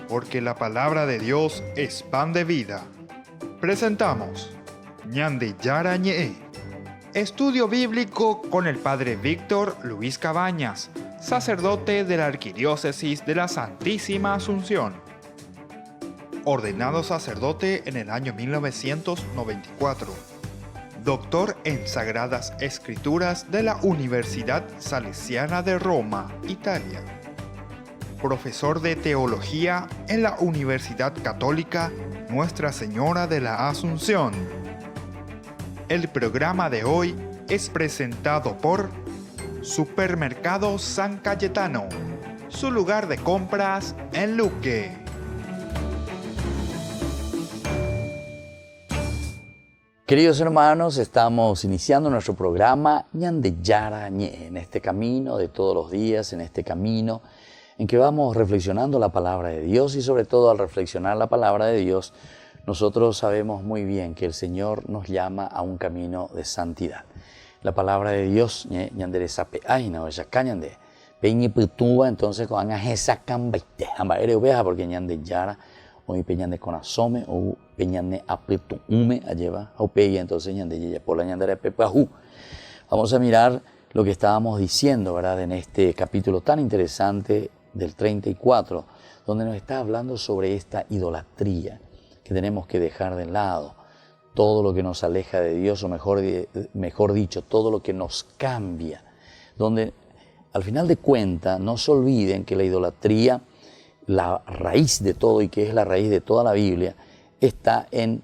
Porque la palabra de Dios es pan de vida. Presentamos Ñande Yara Ñe, estudio bíblico con el Padre Víctor Luis Cabañas, sacerdote de la Arquidiócesis de la Santísima Asunción. Ordenado sacerdote en el año 1994. Doctor en Sagradas Escrituras de la Universidad Salesiana de Roma, Italia. Profesor de Teología en la Universidad Católica Nuestra Señora de la Asunción. El programa de hoy es presentado por Supermercado San Cayetano, su lugar de compras en Luque. Queridos hermanos, estamos iniciando nuestro programa Ñande Yara Ñe, en este camino de todos los días, en este camino en que vamos reflexionando la palabra de Dios, y sobre todo al reflexionar la palabra de Dios, nosotros sabemos muy bien que el Señor nos llama a un camino de santidad. La palabra de Dios, ñandere sape aina o ñande, peñi putuba, entonces con esa cambaite, ambaere oveja, porque ñande yara, o peñande con asome, o peñande apetu ume, alleva, o peña, entonces ñande yaya por la ñandere pepahu. Vamos a mirar lo que estábamos diciendo, ¿verdad?, en este capítulo tan interesante del 34, donde nos está hablando sobre esta idolatría que tenemos que dejar de lado, todo lo que nos aleja de Dios, o mejor dicho, todo lo que nos cambia, donde al final de cuentas no se olviden que la idolatría, la raíz de todo, y que es la raíz de toda la Biblia, está en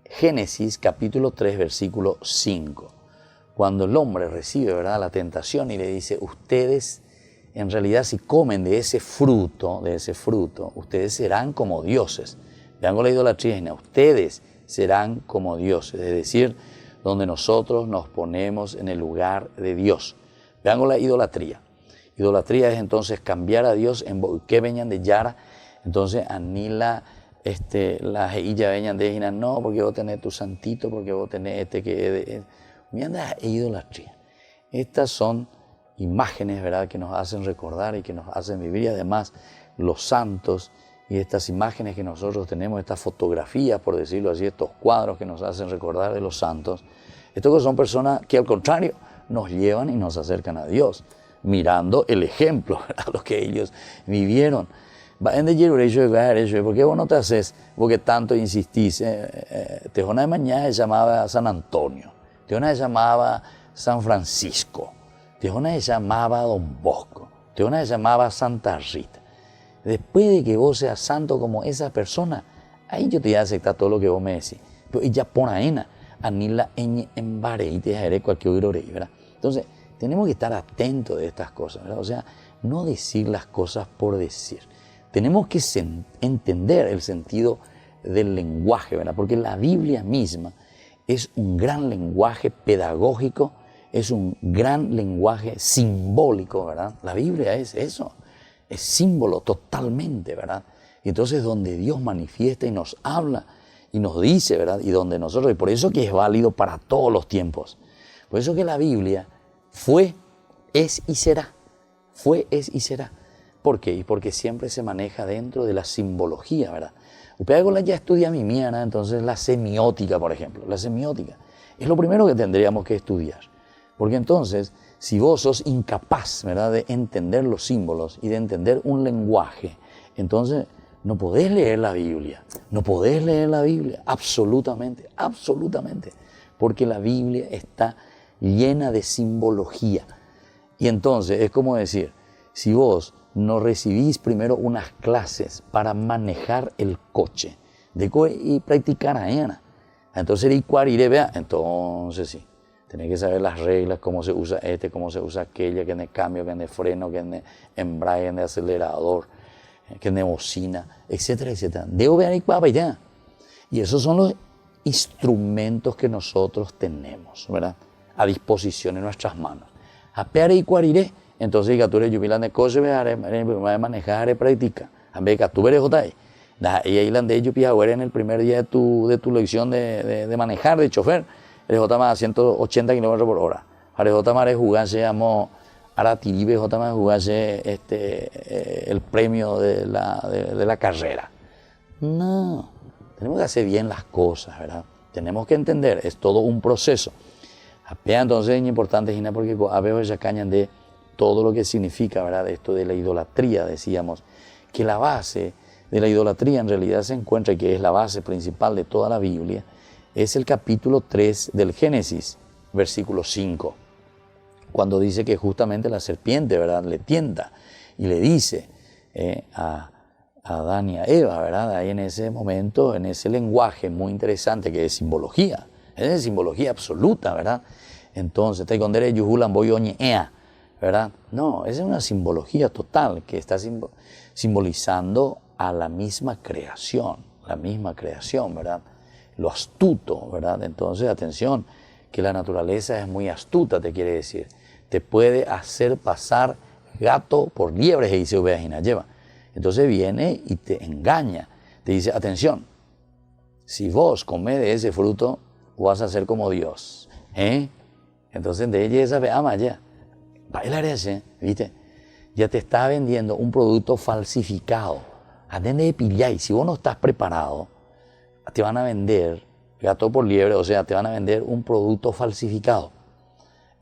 Génesis capítulo 3, versículo 5, cuando el hombre recibe, ¿verdad?, la tentación y le dice: ustedes, en realidad, si comen de ese fruto, ustedes serán como dioses. Vean con la idolatría, ustedes serán como dioses, es decir, donde nosotros nos ponemos en el lugar de Dios. Vean con la idolatría. Idolatría es entonces cambiar a Dios en que veñan de Yara, entonces anila la jeilla veñan de Gina, no, porque vos tenés tu santito, porque vos tenés que es idolatría. Estas son imágenes, ¿verdad?, que nos hacen recordar y que nos hacen vivir, y además los santos y estas imágenes que nosotros tenemos, estas fotografías, por decirlo así, estos cuadros que nos hacen recordar de los santos, estos son personas que al contrario nos llevan y nos acercan a Dios, mirando el ejemplo, ¿verdad?, lo que ellos vivieron. ¿Por qué vos no te haces? Porque tanto insistís. Tejona de Mañana se llamaba San Antonio, Tejona se llamaba San Francisco, Tejona se llamaba Don Bosco, Tejona se llamaba Santa Rita. Después de que vos seas santo como esa persona, ahí yo te voy a aceptar todo lo que vos me decís. Pero ella pone aena, anila en bare y te dejaré cualquier orey, ¿verdad? Entonces, tenemos que estar atentos de estas cosas, ¿verdad? O sea, no decir las cosas por decir. Tenemos que entender el sentido del lenguaje, ¿verdad? Porque la Biblia misma es un gran lenguaje pedagógico, es un gran lenguaje simbólico, ¿verdad? La Biblia es eso, es símbolo totalmente, ¿verdad? Y entonces donde Dios manifiesta y nos habla y nos dice, ¿verdad? Y donde nosotros, y por eso que es válido para todos los tiempos. Por eso que la Biblia fue, es y será. Fue, es y será. ¿Por qué? Y porque siempre se maneja dentro de la simbología, ¿verdad? Usted ya estudia mimiana, entonces la semiótica, por ejemplo. La semiótica es lo primero que tendríamos que estudiar. Porque entonces, si vos sos incapaz, ¿verdad?, de entender los símbolos y de entender un lenguaje, entonces no podés leer la Biblia. No podés leer la Biblia, absolutamente, absolutamente. Porque la Biblia está llena de simbología. Y entonces es como decir, si vos no recibís primero unas clases para manejar el coche, y practicar ahí, entonces entonces sí. Tenés que saber las reglas, cómo se usa cómo se usa aquella, que es de cambio, que es de freno, que es de embrague, que es de acelerador, que es de bocina, etcétera, etcétera. Debo ver ya. Y esos son los instrumentos que nosotros tenemos, ¿verdad?, a disposición en nuestras manos. Apeare y cuariré, entonces capture yubilan de coche, me manejar y practica. Ambe capture jotai. Y ahí landé yo en el primer día de tu lección de manejar, de chofer. El J más a 180 km por hora. Ahora J más jugar se llamó Aratiribe J. jugase el premio de la carrera. No, tenemos que hacer bien las cosas, ¿verdad? Tenemos que entender, es todo un proceso. Entonces es importante, Gina, porque a veces ya cañan de todo lo que significa, ¿verdad? Esto de la idolatría, decíamos, que la base de la idolatría en realidad se encuentra, y que es la base principal de toda la Biblia, es el capítulo 3 del Génesis, versículo 5, cuando dice que justamente la serpiente, ¿verdad?, le tienta y le dice a Adán y a Eva, ¿verdad?, ahí en ese momento, en ese lenguaje muy interesante que es simbología absoluta, ¿verdad? Entonces, ¿verdad? No, esa es una simbología total que está simbolizando a la misma creación, ¿verdad? Lo astuto, ¿verdad? Entonces, atención, que la naturaleza es muy astuta, te quiere decir. Te puede hacer pasar gato por liebre, y dice Oveajina lleva. Entonces viene y te engaña. Te dice, atención, si vos comés de ese fruto, vas a ser como Dios. Entonces de ella esa ama ya. ¿Viste? Ya te está vendiendo un producto falsificado. Atende de pillar. Si vos no estás preparado, te van a vender gato por liebre, o sea, te van a vender un producto falsificado.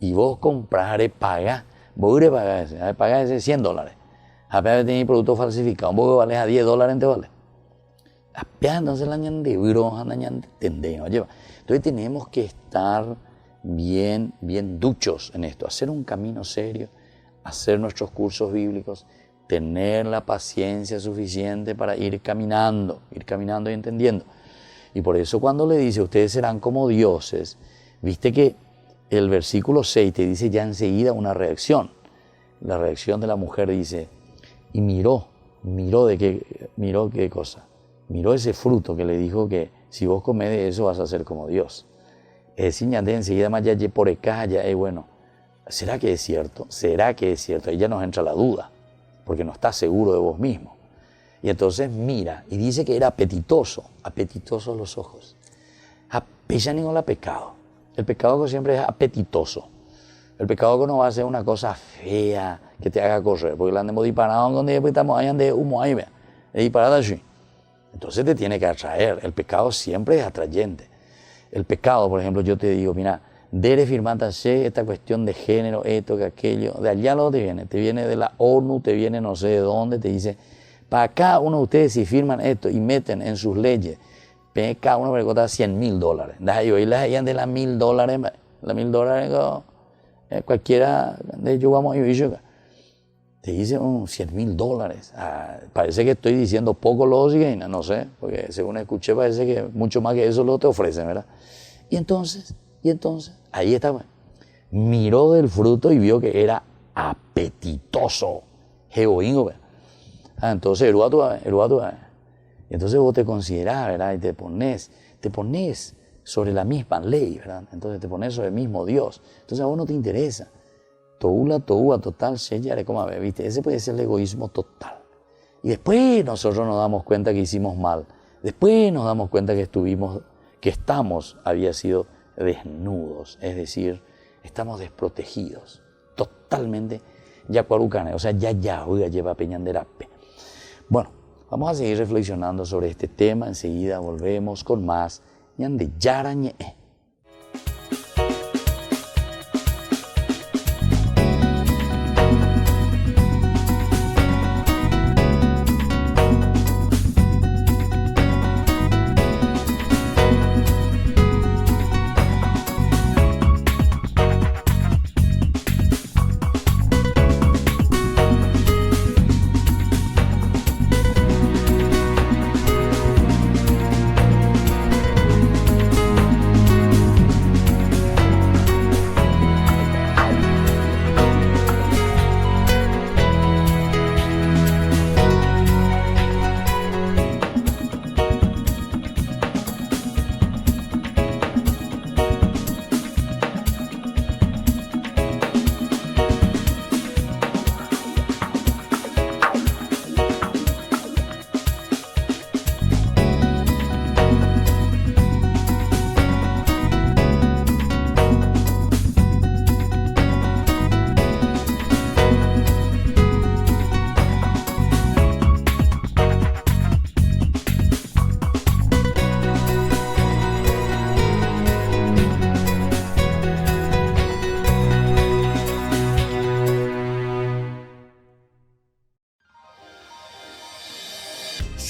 Y vos compras, pagas, vos pagas ese $100. Apenas tenés producto falsificado, vos vales a $10 te vale. Entonces la ñande bro, la ñande tendeo. Entonces tenemos que estar bien duchos en esto, hacer un camino serio, hacer nuestros cursos bíblicos, tener la paciencia suficiente para ir caminando y entendiendo. Y por eso cuando le dice, ustedes serán como dioses, viste que el versículo 6 te dice ya enseguida una reacción. La reacción de la mujer dice, y miró qué cosa. Miró ese fruto que le dijo que si vos comés de eso vas a ser como Dios. Es decir, enseguida más ya por acá, ya bueno, ¿será que es cierto? Ahí ya nos entra la duda, porque no estás seguro de vos mismo. Y entonces mira, y dice que era apetitosos los ojos. Apellanín la pecado. El pecado que siempre es apetitoso. El pecado que no va a ser una cosa fea que te haga correr, porque la andemos disparando donde estamos ahí de humo ahí, ve, disparada allí. Entonces te tiene que atraer. El pecado siempre es atrayente. El pecado, por ejemplo, yo te digo, mira, debe firmarse esta cuestión de género, esto, que aquello, de allá lo te viene de la ONU, te viene no sé de dónde, te dice, para cada uno de ustedes si firman esto y meten en sus leyes, cada uno puede costar $100,000. Y las hayan de las $1,000, las $1,000, cualquiera de ellos vamos a ir. Te dice $100,000. Parece que estoy diciendo poco lógica, no sé, porque según escuché parece que mucho más que eso lo te ofrecen, ¿verdad? Y entonces, ahí está. Miró del fruto y vio que era apetitoso. Entonces, entonces vos te considerás, ¿verdad? Y te pones sobre la misma ley, ¿verdad? Entonces te pones sobre el mismo Dios. Entonces a vos no te interesa. Toula, total, como ¿viste? Ese puede ser el egoísmo total. Y después nosotros nos damos cuenta que hicimos mal. Después nos damos cuenta que estamos, había sido desnudos. Es decir, estamos desprotegidos. Totalmente yacuarucane. O sea, ya lleva peñanderape. Bueno, vamos a seguir reflexionando sobre este tema. Enseguida volvemos con más. Ñande yarañe.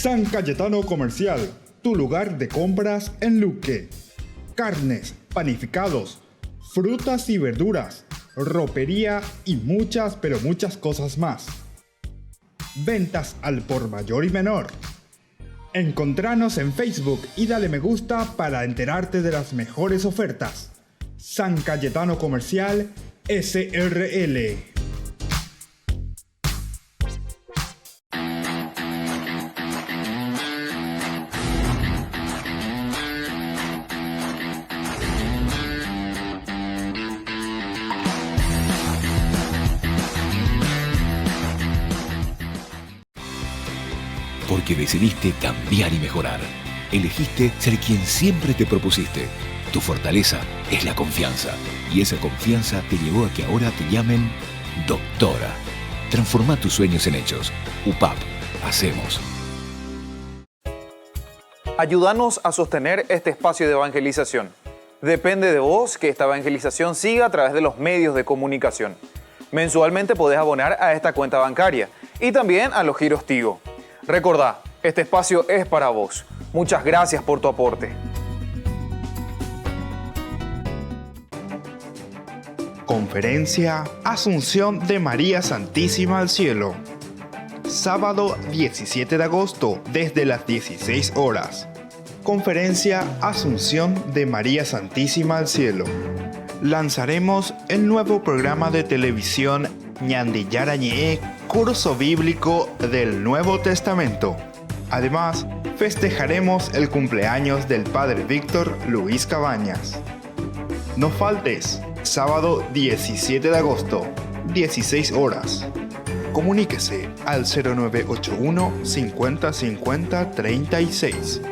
San Cayetano Comercial, tu lugar de compras en Luque. Carnes, panificados, frutas y verduras, ropería y muchas, pero muchas cosas más. Ventas al por mayor y menor. Encontranos en Facebook y dale me gusta para enterarte de las mejores ofertas. San Cayetano Comercial SRL. Porque decidiste cambiar y mejorar. Elegiste ser quien siempre te propusiste. Tu fortaleza es la confianza. Y esa confianza te llevó a que ahora te llamen doctora. Transforma tus sueños en hechos. UPAP. Hacemos. Ayúdanos a sostener este espacio de evangelización. Depende de vos que esta evangelización siga a través de los medios de comunicación. Mensualmente podés abonar a esta cuenta bancaria y también a los giros Tigo. Recordá, este espacio es para vos. Muchas gracias por tu aporte. Conferencia Asunción de María Santísima al Cielo. Sábado 17 de agosto desde las 16 horas. Conferencia Asunción de María Santísima al Cielo. Lanzaremos el nuevo programa de televisión Ñandillarañe, curso bíblico del Nuevo Testamento. Además, festejaremos el cumpleaños del Padre Víctor Luis Cabañas. No faltes, sábado 17 de agosto, 16 horas. Comuníquese al 0981 50 50 36.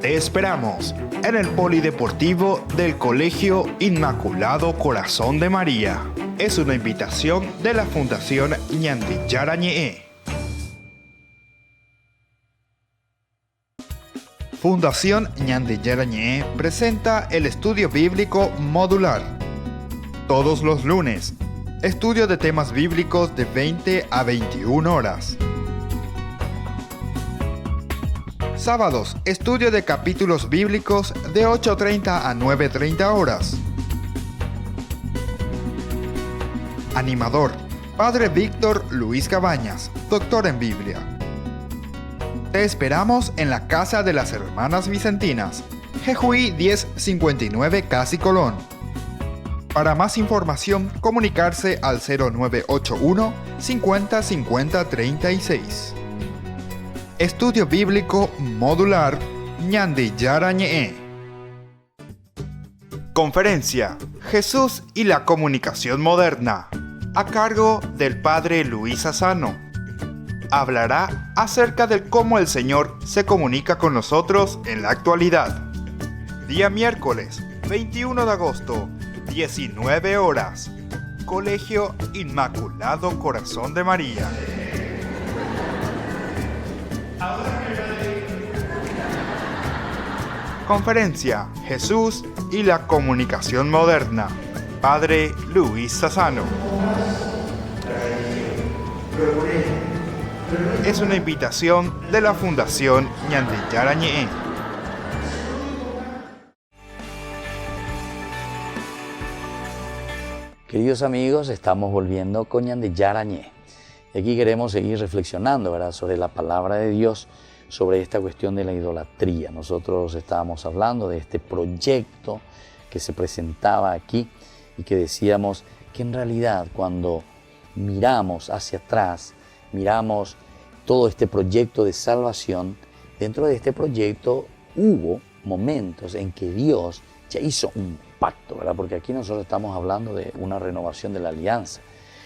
Te esperamos en el Polideportivo del Colegio Inmaculado Corazón de María. Es una invitación de la Fundación Ñandillarañe. Fundación Ñandillarañe presenta el estudio bíblico modular. Todos los lunes, estudio de temas bíblicos de 20 a 21 horas. Sábados, estudio de capítulos bíblicos de 8:30 a 9:30 horas. Animador, Padre Víctor Luis Cabañas, doctor en Biblia. Te esperamos en la Casa de las Hermanas Vicentinas, Jejuí 1059 Casi Colón. Para más información, comunicarse al 0981 50 50 36. Estudio Bíblico Modular Ñandillarañe. Conferencia Jesús y la comunicación moderna, a cargo del Padre Luis Asano. Hablará acerca de cómo el Señor se comunica con nosotros en la actualidad. Día miércoles 21 de agosto, 19 horas. Colegio Inmaculado Corazón de María. Conferencia Jesús y la comunicación moderna. Padre Luis Sassano. Es una invitación de la Fundación Ñandillarañe. Queridos amigos, estamos volviendo con Ñandillarañe. Y aquí queremos seguir reflexionando, ¿verdad?, sobre la palabra de Dios, sobre esta cuestión de la idolatría. Nosotros estábamos hablando de este proyecto que se presentaba aquí y que decíamos que en realidad cuando miramos hacia atrás, miramos todo este proyecto de salvación, dentro de este proyecto hubo momentos en que Dios ya hizo un pacto, ¿verdad? Porque aquí nosotros estamos hablando de una renovación de la alianza.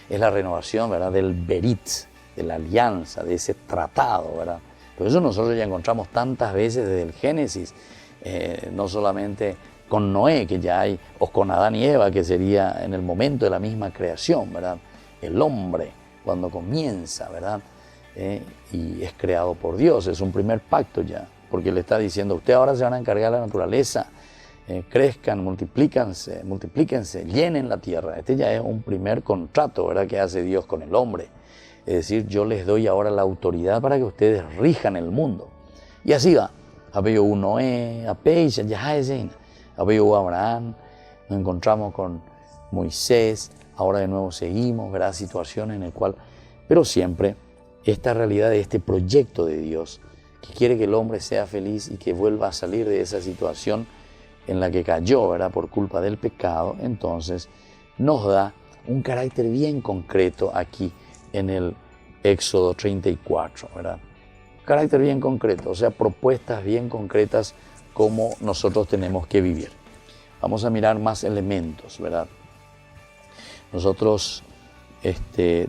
Es la renovación, ¿verdad?, del Berit, de la alianza, de ese tratado, ¿verdad? Por eso nosotros ya encontramos tantas veces desde el Génesis, no solamente con Noé, que ya hay, o con Adán y Eva, que sería en el momento de la misma creación, ¿verdad? El hombre, cuando comienza, ¿verdad?, y es creado por Dios, es un primer pacto ya, porque le está diciendo, ustedes ahora se van a encargar de la naturaleza, crezcan, multiplíquense, llenen la tierra. Este ya es un primer contrato, ¿verdad?, que hace Dios con el hombre. Es decir, yo les doy ahora la autoridad para que ustedes rijan el mundo. Y así va. Había Noé, había Abraham, nos encontramos con Moisés, ahora de nuevo seguimos, ¿verdad? Situaciones en las cuales, pero siempre esta realidad de este proyecto de Dios, que quiere que el hombre sea feliz y que vuelva a salir de esa situación en la que cayó, ¿verdad? Por culpa del pecado, entonces nos da un carácter bien concreto aquí en el Éxodo 34, ¿verdad? Carácter bien concreto, o sea, propuestas bien concretas cómo nosotros tenemos que vivir. Vamos a mirar más elementos, ¿verdad? Nosotros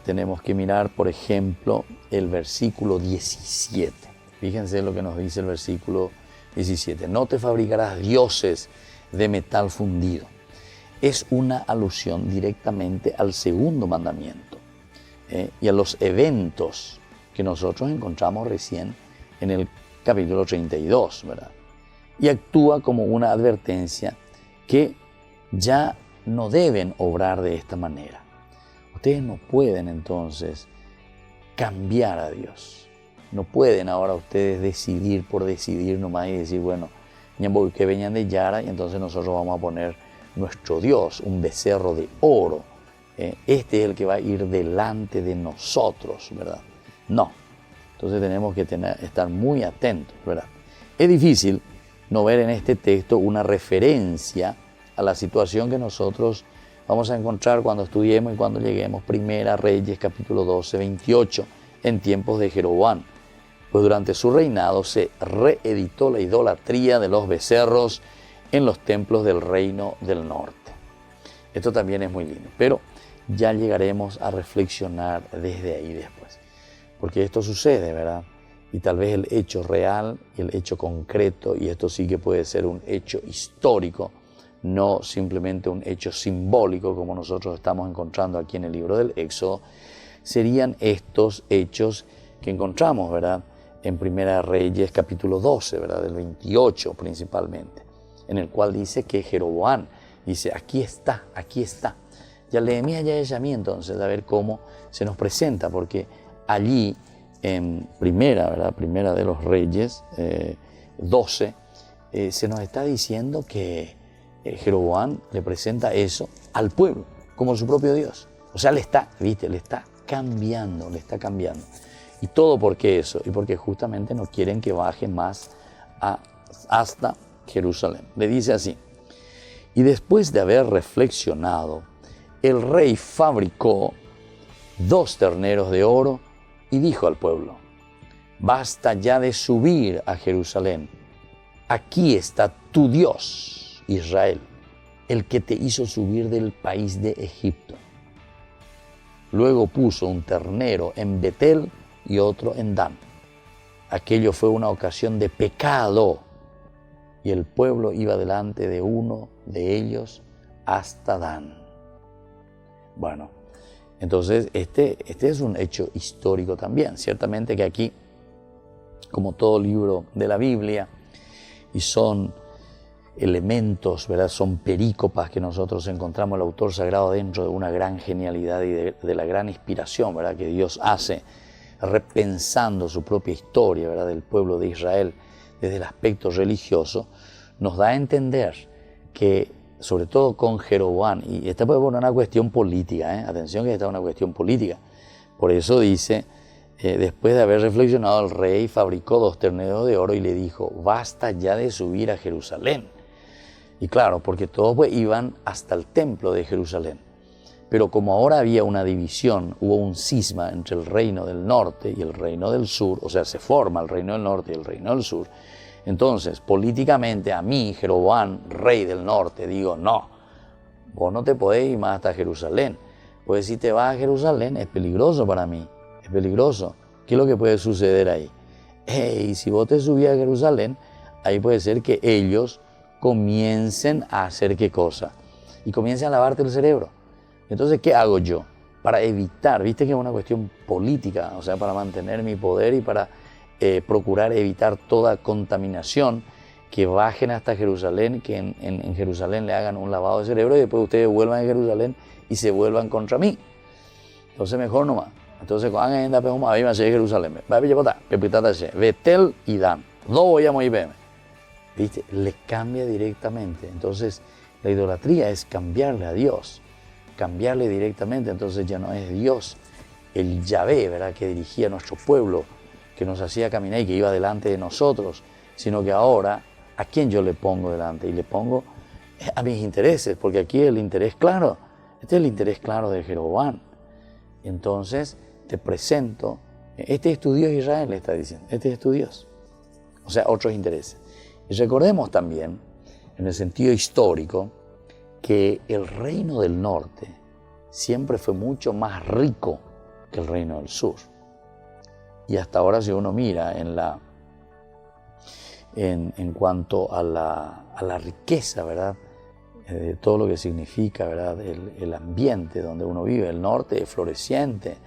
tenemos que mirar, por ejemplo, el versículo 17. Fíjense lo que nos dice el versículo 17. No te fabricarás dioses de metal fundido. Es una alusión directamente al segundo mandamiento y a los eventos que nosotros encontramos recién en el capítulo 32, ¿verdad? Y actúa como una advertencia que ya no deben obrar de esta manera. Ustedes no pueden entonces cambiar a Dios. No pueden ahora ustedes decidir por decidir nomás y decir, bueno, que vengan de Yara y entonces nosotros vamos a poner nuestro Dios, un becerro de oro. Este es el que va a ir delante de nosotros, ¿verdad? No. Entonces tenemos que estar muy atentos, ¿verdad? Es difícil no ver en este texto una referencia a la situación que nosotros vamos a encontrar cuando estudiemos y cuando lleguemos Primera Reyes, capítulo 12, 28, en tiempos de Jeroboam. Pues durante su reinado se reeditó la idolatría de los becerros en los templos del reino del norte. Esto también es muy lindo, pero ya llegaremos a reflexionar desde ahí después. Porque esto sucede, ¿verdad? Y tal vez el hecho real y el hecho concreto, y esto sí que puede ser un hecho histórico, no simplemente un hecho simbólico como nosotros estamos encontrando aquí en el libro del Éxodo, serían estos hechos que encontramos, ¿verdad? En Primera Reyes capítulo 12, ¿verdad? Del 28 principalmente, en el cual dice que Jeroboam dice, aquí está, aquí está. Ya Nehemías ya es a mí entonces, a ver cómo se nos presenta, porque allí en Primera, ¿verdad? Primera de los Reyes 12, se nos está diciendo que Jeroboam le presenta eso al pueblo como su propio Dios. O sea, le está cambiando, le está cambiando. ¿Y todo por qué eso? Y porque justamente no quieren que baje más hasta Jerusalén. Le dice así, y después de haber reflexionado, el rey fabricó 2 terneros de oro y dijo al pueblo, basta ya de subir a Jerusalén. Aquí está tu Dios, Israel, el que te hizo subir del país de Egipto. Luego puso un ternero en Betel y otro en Dan. Aquello fue una ocasión de pecado y el pueblo iba delante de uno de ellos hasta Dan. Bueno, entonces este es un hecho histórico también. Ciertamente que aquí, como todo libro de la Biblia, y son elementos, ¿verdad? Son perícopas que nosotros encontramos el autor sagrado dentro de una gran genialidad y de la gran inspiración, ¿verdad? Que Dios hace repensando su propia historia, ¿verdad? Del pueblo de Israel desde el aspecto religioso, nos da a entender que, sobre todo con Jeroboam, y esta puede ser una cuestión política, atención que esta es una cuestión política, por eso dice, después de haber reflexionado el rey, fabricó 2 terneros de oro y le dijo, basta ya de subir a Jerusalén. Y claro, porque todos pues iban hasta el templo de Jerusalén. Pero como ahora había una división, hubo un cisma entre el reino del norte y el reino del sur, o sea, se forma el reino del norte y el reino del sur. Entonces, políticamente a mí, Jeroboam, rey del norte, digo, no, vos no te podés ir más hasta Jerusalén. Pues si te vas a Jerusalén es peligroso para mí, es peligroso. ¿Qué es lo que puede suceder ahí? Y si vos te subís a Jerusalén, ahí puede ser que ellos comiencen a hacer qué cosa, y comiencen a lavarte el cerebro. Entonces, ¿qué hago yo? Para evitar, viste que es una cuestión política, o sea, para mantener mi poder y para procurar evitar toda contaminación, que bajen hasta Jerusalén, que en Jerusalén le hagan un lavado de cerebro y después ustedes vuelvan a Jerusalén y se vuelvan contra mí. Entonces, mejor nomás, Entonces, cuando alguien anda pegando, ahí me hace Jerusalén. Va a llevar Betel y Dan. No voy a morir. ¿Viste? Le cambia directamente. Entonces, la idolatría es cambiarle a Dios. Cambiarle directamente. Entonces ya no es Dios, el Yahvé, ¿verdad?, que dirigía a nuestro pueblo, que nos hacía caminar y que iba delante de nosotros, sino que ahora, ¿a quién yo le pongo delante? Y le pongo a mis intereses, porque aquí el interés claro, este es el interés claro de Jeroboam. Entonces te presento, este es tu Dios Israel, le está diciendo, este es tu Dios. O sea, otros intereses. Y recordemos también, en el sentido histórico, que el reino del norte siempre fue mucho más rico que el reino del sur. Y hasta ahora, si uno mira en cuanto a la riqueza, ¿verdad?, de todo lo que significa, ¿verdad?, el ambiente donde uno vive. El norte es floreciente,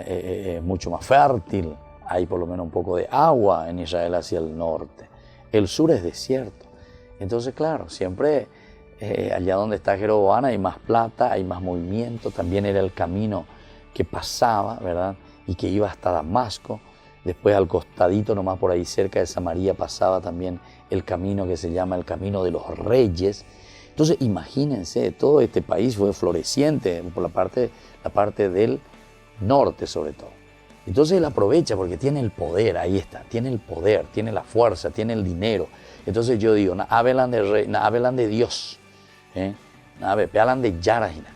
es mucho más fértil, hay por lo menos un poco de agua en Israel hacia el norte. El sur es desierto. Entonces, claro, siempre allá donde está Jeroboam hay más plata, hay más movimiento. También era el camino que pasaba, ¿verdad?, y que iba hasta Damasco. Después al costadito, nomás por ahí cerca de Samaria, pasaba también el camino que se llama el Camino de los Reyes. Entonces, imagínense, todo este país fue floreciente por la parte del norte sobre todo. Entonces él aprovecha porque tiene el poder, ahí está, tiene el poder, tiene la fuerza, tiene el dinero. Entonces yo digo, hablan de rey, hablan de Dios, hablan de Yarajina.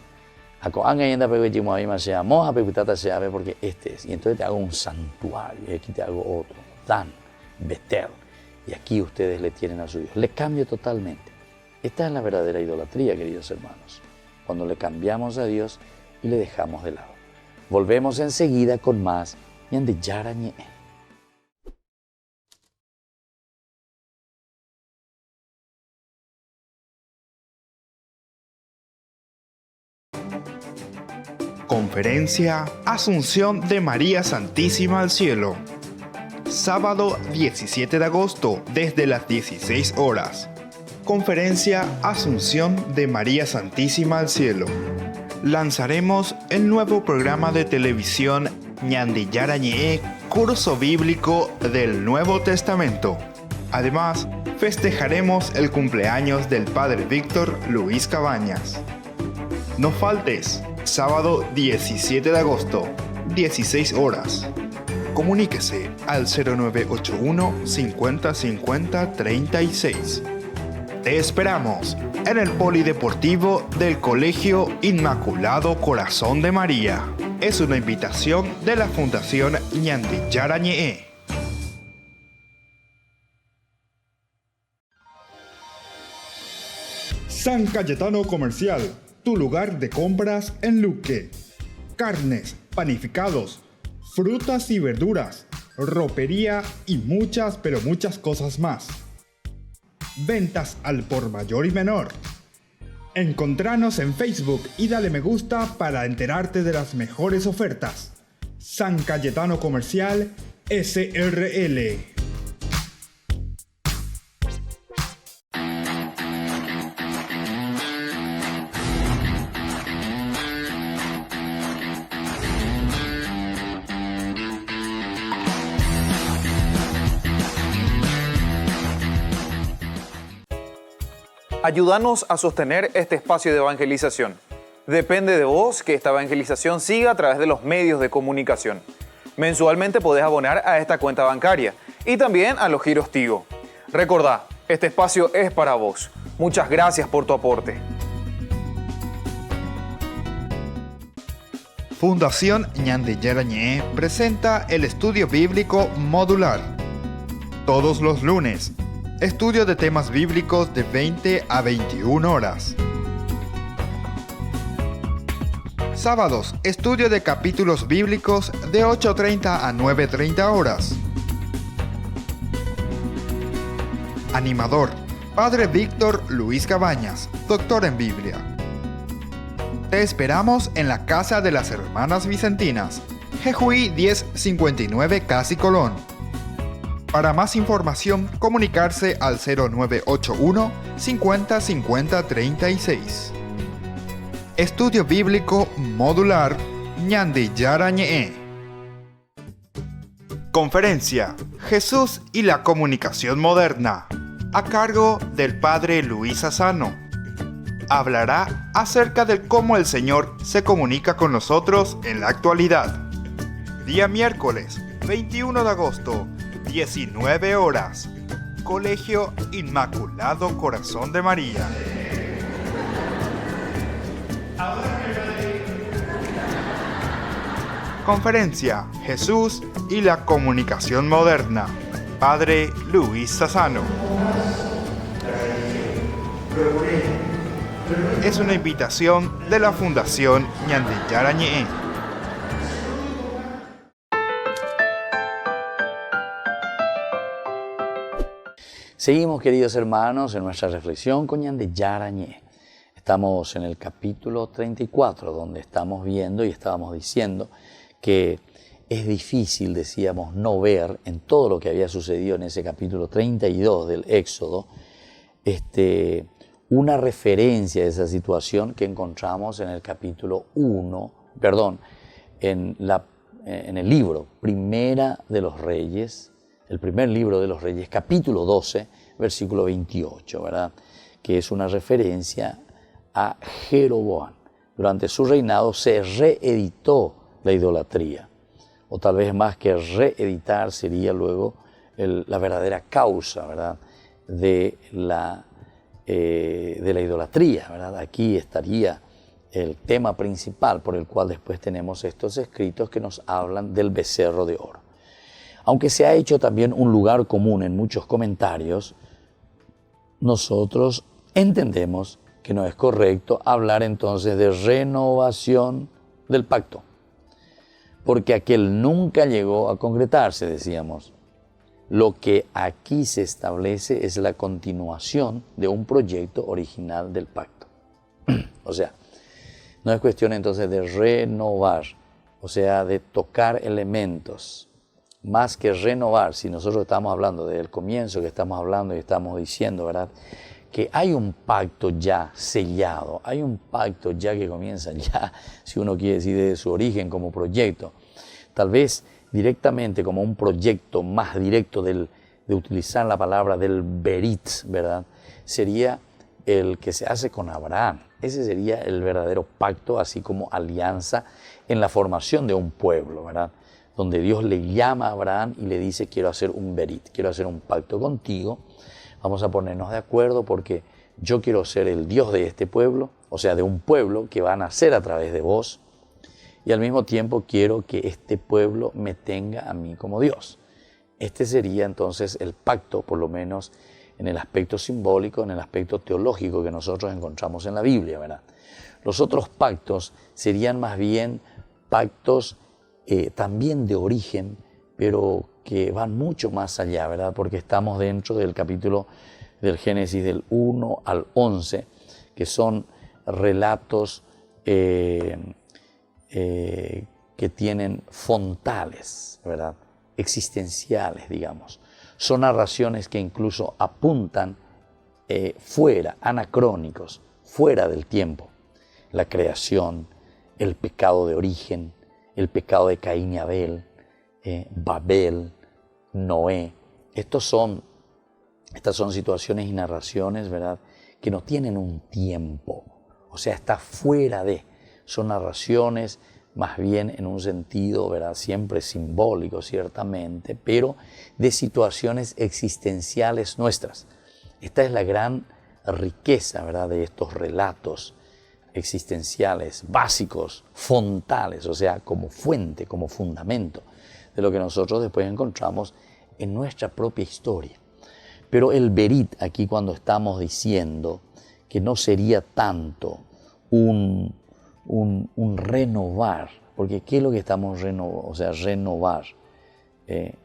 Porque este es. Y entonces te hago un santuario, y aquí te hago otro, Dan, Betel. Y aquí ustedes le tienen a su Dios. Le cambio totalmente. Esta es la verdadera idolatría, queridos hermanos. Cuando le cambiamos a Dios y le dejamos de lado. Volvemos enseguida con más Ñande Yarañe. Conferencia Asunción de María Santísima al Cielo. Sábado 17 de agosto desde las 16 horas. Conferencia Asunción de María Santísima al Cielo. Lanzaremos el nuevo programa de televisión Ñande Yarañe, curso bíblico del Nuevo Testamento. Además, festejaremos el cumpleaños del Padre Víctor Luis Cabañas. No faltes, sábado 17 de agosto, 16 horas. Comuníquese al 0981 50 50 36. Te esperamos en el Polideportivo del Colegio Inmaculado Corazón de María. Es una invitación de la Fundación Ñande Yarañe. San Cayetano Comercial, tu lugar de compras en Luque. Carnes, panificados, frutas y verduras, ropería y muchas, pero muchas cosas más. Ventas al por mayor y menor. Encontranos en Facebook y dale me gusta para enterarte de las mejores ofertas. San Cayetano Comercial SRL. Ayúdanos a sostener este espacio de evangelización. Depende de vos que esta evangelización siga a través de los medios de comunicación. Mensualmente podés abonar a esta cuenta bancaria y también a los giros Tigo. Recordá, este espacio es para vos. Muchas gracias por tu aporte. Fundación Ñande Yarañe presenta el estudio bíblico modular. Todos los lunes, estudio de temas bíblicos de 20 a 21 horas. Sábados, estudio de capítulos bíblicos de 8:30 a 9:30 horas. Animador, Padre Víctor Luis Cabañas, doctor en Biblia. Te esperamos en la Casa de las Hermanas Vicentinas, Jejuí 1059 Casi Colón. Para más información, comunicarse al 0981 50 50 36. Estudio Bíblico Modular ñande yarañe. Conferencia Jesús y la comunicación moderna, a cargo del padre Luis Asano. Hablará acerca de cómo el Señor se comunica con nosotros en la actualidad. Día miércoles, 21 de agosto, 19 horas. Colegio Inmaculado Corazón de María. Conferencia Jesús y la comunicación moderna. Padre Luis Sassano. Es una invitación de la Fundación Ñande Yarañe. Seguimos, queridos hermanos, en nuestra reflexión con Ñande Yarañe. Estamos en el capítulo 34, donde estamos viendo y estábamos diciendo que es difícil, decíamos, no ver en todo lo que había sucedido en ese capítulo 32 del Éxodo, una referencia a esa situación que encontramos en el capítulo 1, en el libro Primera de los Reyes, el primer libro de los Reyes, capítulo 12, versículo 28, ¿verdad? Que es una referencia a Jeroboam. Durante su reinado se reeditó la idolatría, o tal vez más que reeditar sería luego la verdadera causa, ¿verdad? de la idolatría, ¿verdad? Aquí estaría el tema principal por el cual después tenemos estos escritos que nos hablan del becerro de oro. Aunque se ha hecho también un lugar común en muchos comentarios, nosotros entendemos que no es correcto hablar entonces de renovación del pacto, porque aquel nunca llegó a concretarse, decíamos. Lo que aquí se establece es la continuación de un proyecto original del pacto. O sea, no es cuestión entonces de renovar, o sea, de tocar elementos, más que renovar. Si nosotros estamos hablando desde el comienzo, que estamos hablando y estamos diciendo, ¿verdad?, que hay un pacto ya sellado, hay un pacto ya que comienza ya, si uno quiere decir, desde su origen como proyecto. Tal vez directamente como un proyecto más directo de utilizar la palabra del berit, ¿verdad?, sería el que se hace con Abraham. Ese sería el verdadero pacto, así como alianza en la formación de un pueblo, ¿verdad?, donde Dios le llama a Abraham y le dice: quiero hacer un berit, quiero hacer un pacto contigo. Vamos a ponernos de acuerdo porque yo quiero ser el Dios de este pueblo, o sea, de un pueblo que va a nacer a través de vos, y al mismo tiempo quiero que este pueblo me tenga a mí como Dios. Este sería entonces el pacto, por lo menos en el aspecto simbólico, en el aspecto teológico que nosotros encontramos en la Biblia, ¿verdad? Los otros pactos serían más bien pactos también de origen, pero que van mucho más allá, ¿verdad? Porque estamos dentro del capítulo del Génesis del 1 al 11, que son relatos que tienen fontales, ¿verdad?, existenciales, digamos. Son narraciones que incluso apuntan fuera, anacrónicos, fuera del tiempo. La creación, el pecado de origen, el pecado de Caín y Abel, Babel, Noé. Estas son situaciones y narraciones, ¿verdad?, que no tienen un tiempo, o sea, está fuera de. Son narraciones más bien en un sentido, ¿verdad?, siempre simbólico, ciertamente, pero de situaciones existenciales nuestras. Esta es la gran riqueza, ¿verdad?, de estos relatos existenciales, básicos, fontales, o sea, como fuente, como fundamento de lo que nosotros después encontramos en nuestra propia historia. Pero el berit, aquí cuando estamos diciendo que no sería tanto un renovar, porque ¿qué es lo que estamos renovar?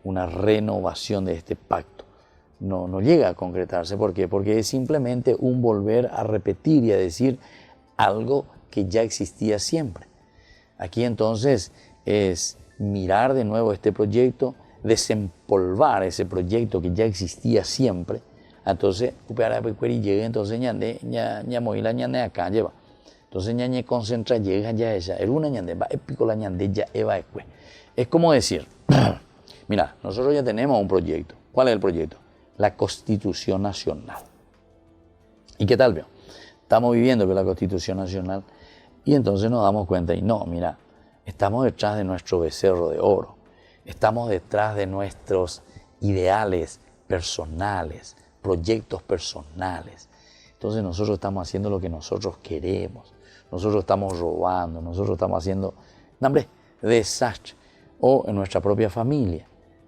Una renovación de este pacto. No llega a concretarse. ¿Por qué? Porque es simplemente un volver a repetir y a decir algo que ya existía siempre. Aquí entonces es mirar de nuevo este proyecto, desempolvar ese proyecto que ya existía siempre. Entonces, entonces Entonces ñañe concentra, llega ya ella, el una ñande, va épico la ñande, ya eva escue. Es como decir, mira, nosotros ya tenemos un proyecto. ¿Cuál es el proyecto? La Constitución Nacional. ¿Y qué tal, veo? Estamos viviendo la Constitución Nacional y entonces nos damos cuenta y no, mira, estamos detrás de nuestro becerro de oro, estamos detrás de nuestros ideales personales, proyectos personales. Entonces nosotros estamos haciendo lo que nosotros queremos, nosotros estamos robando, nosotros estamos haciendo, no, hombre, desastre. O en nuestra propia familia.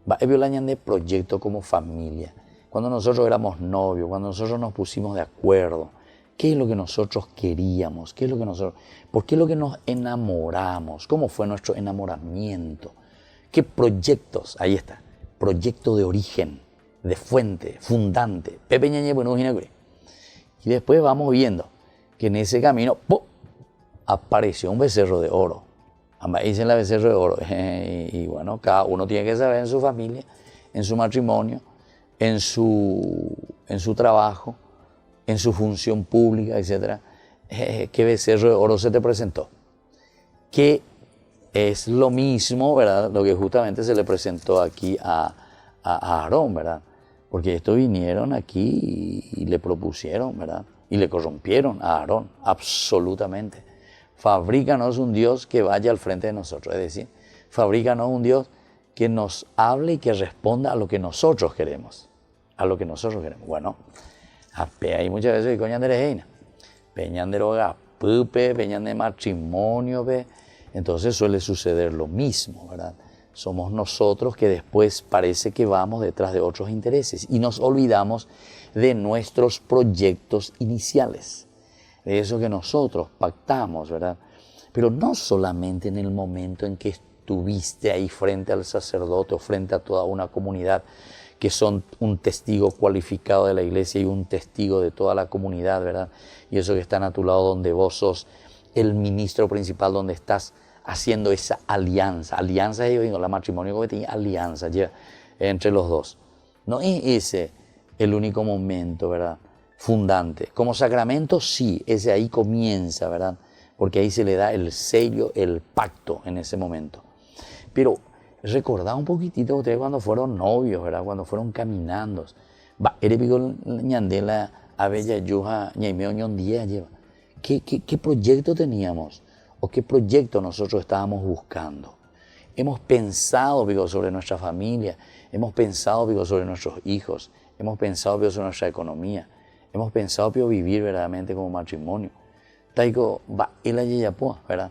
Va a de proyecto como familia. Cuando nosotros éramos novios, cuando nosotros nos pusimos de acuerdo, ¿qué es lo que nosotros queríamos? ¿Qué es lo que nosotros, ¿por qué es lo que nos enamoramos? ¿Cómo fue nuestro enamoramiento? ¿Qué proyectos? Ahí está. Proyecto de origen, de fuente, fundante. Pepe Ñañe, bueno, y después vamos viendo que en ese camino ¡pum!, apareció un becerro de oro. Dicen la becerro de oro. Y bueno, cada uno tiene que saber en su familia, en su matrimonio, en su trabajo, en su función pública, etc. ¿Qué becerro de oro se te presentó? Que es lo mismo, ¿verdad? Lo que justamente se le presentó aquí a Aarón, ¿verdad? Porque estos vinieron aquí y le propusieron, ¿verdad? Y le corrompieron a Aarón, absolutamente. Fabrícanos un Dios que vaya al frente de nosotros, es decir, fabrícanos un Dios que nos hable y que responda a lo que nosotros queremos, a lo que nosotros queremos. Bueno, hay muchas veces que coñan de reina, peñan de roga, pupe, peñan de matrimonio, entonces suele suceder lo mismo, ¿verdad? Somos nosotros que después parece que vamos detrás de otros intereses y nos olvidamos de nuestros proyectos iniciales. De eso que nosotros pactamos, ¿verdad? Pero no solamente en el momento en que estuviste ahí frente al sacerdote o frente a toda una comunidad que son un testigo cualificado de la iglesia y un testigo de toda la comunidad, ¿verdad? Y eso que están a tu lado donde vos sos el ministro principal, donde estás haciendo esa alianza. Alianza, yo digo, la matrimonio que tiene alianza ya, entre los dos. No es ese el único momento, ¿verdad?, fundante. Como sacramento, sí, ese ahí comienza, ¿verdad? Porque ahí se le da el sello, el pacto en ese momento. Pero recordad un poquitito ustedes cuando fueron novios, ¿verdad? Cuando fueron caminando. ¿Qué proyecto teníamos? ¿O qué proyecto nosotros estábamos buscando? Hemos pensado, digo, sobre nuestra familia, hemos pensado, digo, sobre nuestros hijos, hemos pensado, digo, sobre nuestra economía. Hemos pensado que vivir verdaderamente como matrimonio. Taiko va y la yeyapoa, ¿verdad?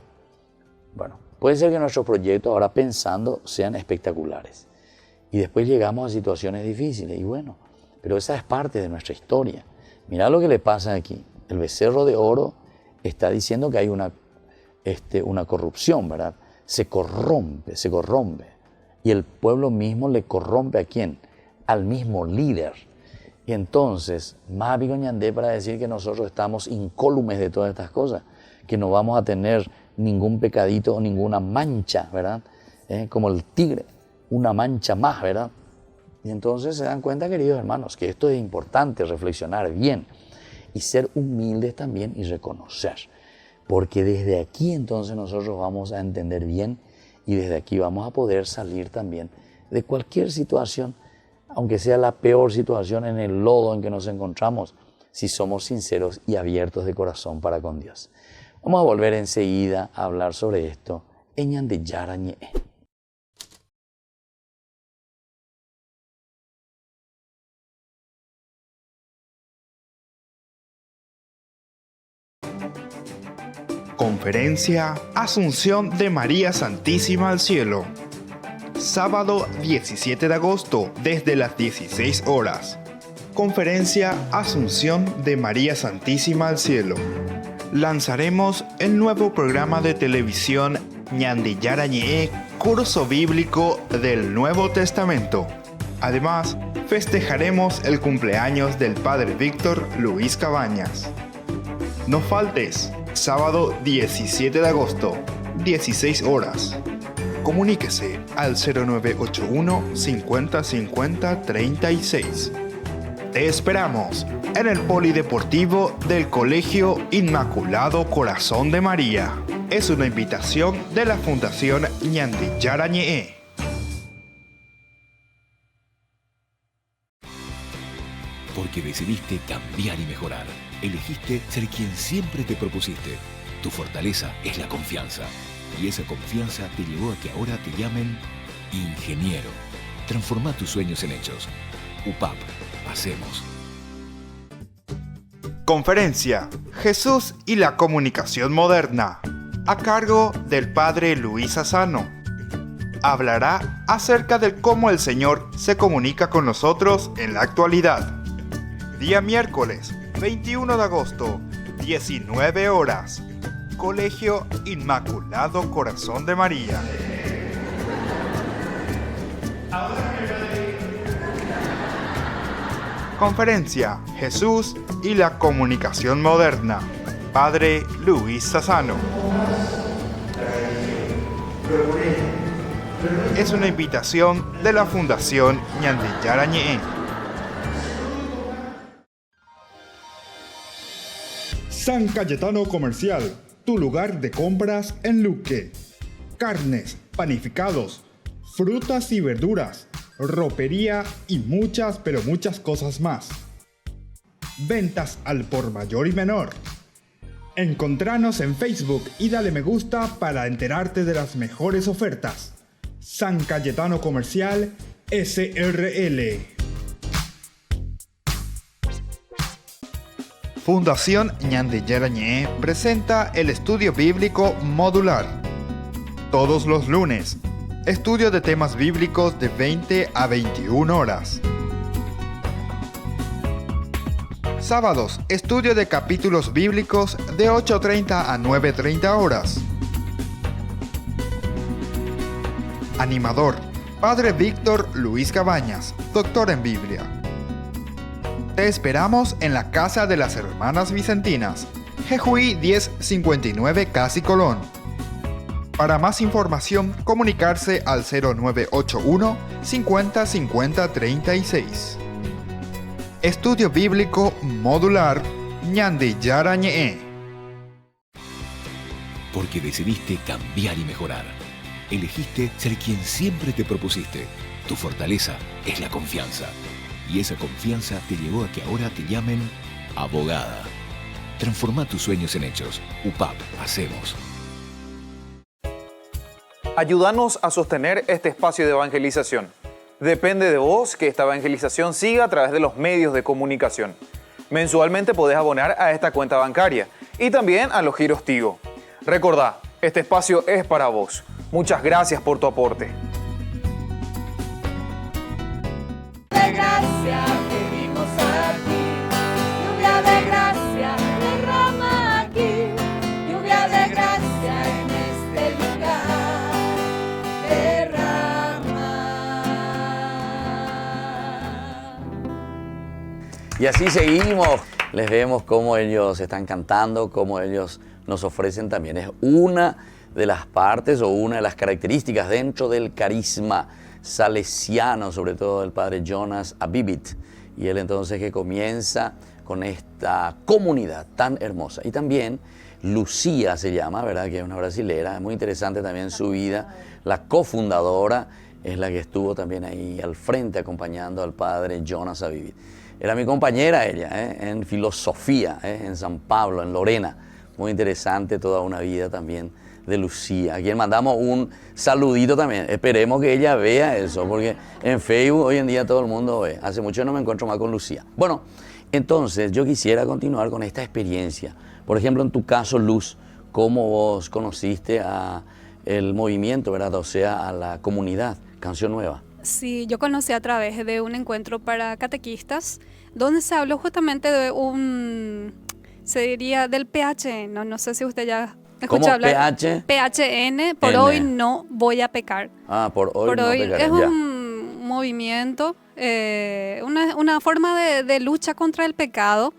Bueno, puede ser que nuestros proyectos ahora pensando sean espectaculares. Y después llegamos a situaciones difíciles. Y bueno, pero esa es parte de nuestra historia. Mirá lo que le pasa aquí. El becerro de oro está diciendo que hay una corrupción, ¿verdad? Se corrompe. Y el pueblo mismo le corrompe ¿a quién? Al mismo líder. Y entonces, más bigoñandé para decir que nosotros estamos incólumes de todas estas cosas, que no vamos a tener ningún pecadito o ninguna mancha, ¿verdad? Como el tigre, una mancha más, ¿verdad? Y entonces se dan cuenta, queridos hermanos, que esto es importante, reflexionar bien y ser humildes también y reconocer. Porque desde aquí entonces nosotros vamos a entender bien y desde aquí vamos a poder salir también de cualquier situación, aunque sea la peor situación en el lodo en que nos encontramos, si somos sinceros y abiertos de corazón para con Dios. Vamos a volver enseguida a hablar sobre esto en Ñande Yarañe. Conferencia Asunción de María Santísima al Cielo. Sábado 17 de agosto desde las 16 horas. Conferencia Asunción de María Santísima al Cielo. Lanzaremos el nuevo programa de televisión Ñande Yarañe, curso bíblico del Nuevo Testamento. Además, festejaremos el cumpleaños del Padre Víctor Luis Cabañas. No faltes, sábado 17 de agosto, 16 horas. Comuníquese al 0981 50 50 36. ¡Te esperamos! en el Polideportivo del Colegio Inmaculado Corazón de María. Es una invitación de la Fundación Ñandillara Ñe'e. Porque decidiste cambiar y mejorar. Elegiste ser quien siempre te propusiste. Tu fortaleza es la confianza. Y esa confianza te llevó a que ahora te llamen ingeniero. Transforma tus sueños en hechos. UPAP. Hacemos. Conferencia Jesús y la comunicación moderna, a cargo del padre Luis Sassano. Hablará acerca de cómo el Señor se comunica con nosotros en la actualidad. Día miércoles, 21 de agosto, 19 horas. Colegio Inmaculado Corazón de María. Conferencia Jesús y la comunicación moderna. Padre Luis Sassano. Es una invitación de la Fundación Ñandillara Ñe'e. San Cayetano Comercial, tu lugar de compras en Luque. Carnes, panificados, frutas y verduras, ropería y muchas, pero muchas cosas más. Ventas al por mayor y menor. Encontranos en Facebook y dale me gusta para enterarte de las mejores ofertas. San Cayetano Comercial SRL. Fundación Ñandillara Ñe'e presenta el estudio bíblico modular. Todos los lunes, estudio de temas bíblicos de 20 a 21 horas. Sábados, estudio de capítulos bíblicos de 8:30 a 9:30 horas. Animador, Padre Víctor Luis Cabañas, doctor en Biblia. Te esperamos en la Casa de las Hermanas Vicentinas, Jejuí 1059 Casi Colón. Para más información, comunicarse al 0981 50 50 36. Estudio Bíblico Modular Ñandillara Ñe'e. Porque decidiste cambiar y mejorar. Elegiste ser quien siempre te propusiste. Tu fortaleza es la confianza. Y esa confianza te llevó a que ahora te llamen abogada. Transforma tus sueños en hechos. UPAP. Hacemos. Ayúdanos a sostener este espacio de evangelización. Depende de vos que esta evangelización siga a través de los medios de comunicación. Mensualmente podés abonar a esta cuenta bancaria y también a los giros Tigo. Recordá, este espacio es para vos. Muchas gracias por tu aporte. De gracia pedimos a ti, lluvia de gracia derrama aquí, lluvia de gracia en este lugar, derrama. Y así seguimos. Les vemos cómo ellos están cantando, cómo ellos nos ofrecen también. Es una de las partes o una de las características dentro del carisma salesiano, sobre todo del padre Jonas Abibit. Y él entonces que comienza con esta comunidad tan hermosa. Y también Lucía se llama, ¿verdad? Que es una brasilera. Es muy interesante también su vida. La cofundadora es la que estuvo también ahí al frente acompañando al padre Jonas Abibit. Era mi compañera ella, en filosofía, en San Pablo, en Lorena. Muy interesante toda una vida también de Lucía, a quien mandamos un saludito también. Esperemos que ella vea eso, porque en Facebook hoy en día todo el mundo ve. Hace mucho no me encuentro más con Lucía. Bueno, entonces yo quisiera continuar con esta experiencia. Por ejemplo, en tu caso, Luz, ¿cómo vos conociste a el movimiento, verdad? O sea, a la comunidad Canción Nueva. Sí, yo conocí a través de un encuentro para catequistas, donde se habló justamente de se diría del PHN, no sé si usted ya escuchó hablar. PHN, por hoy no voy a pecar. Ah, por hoy por no hoy pecaré, es ya. un movimiento, una forma de lucha contra el pecado.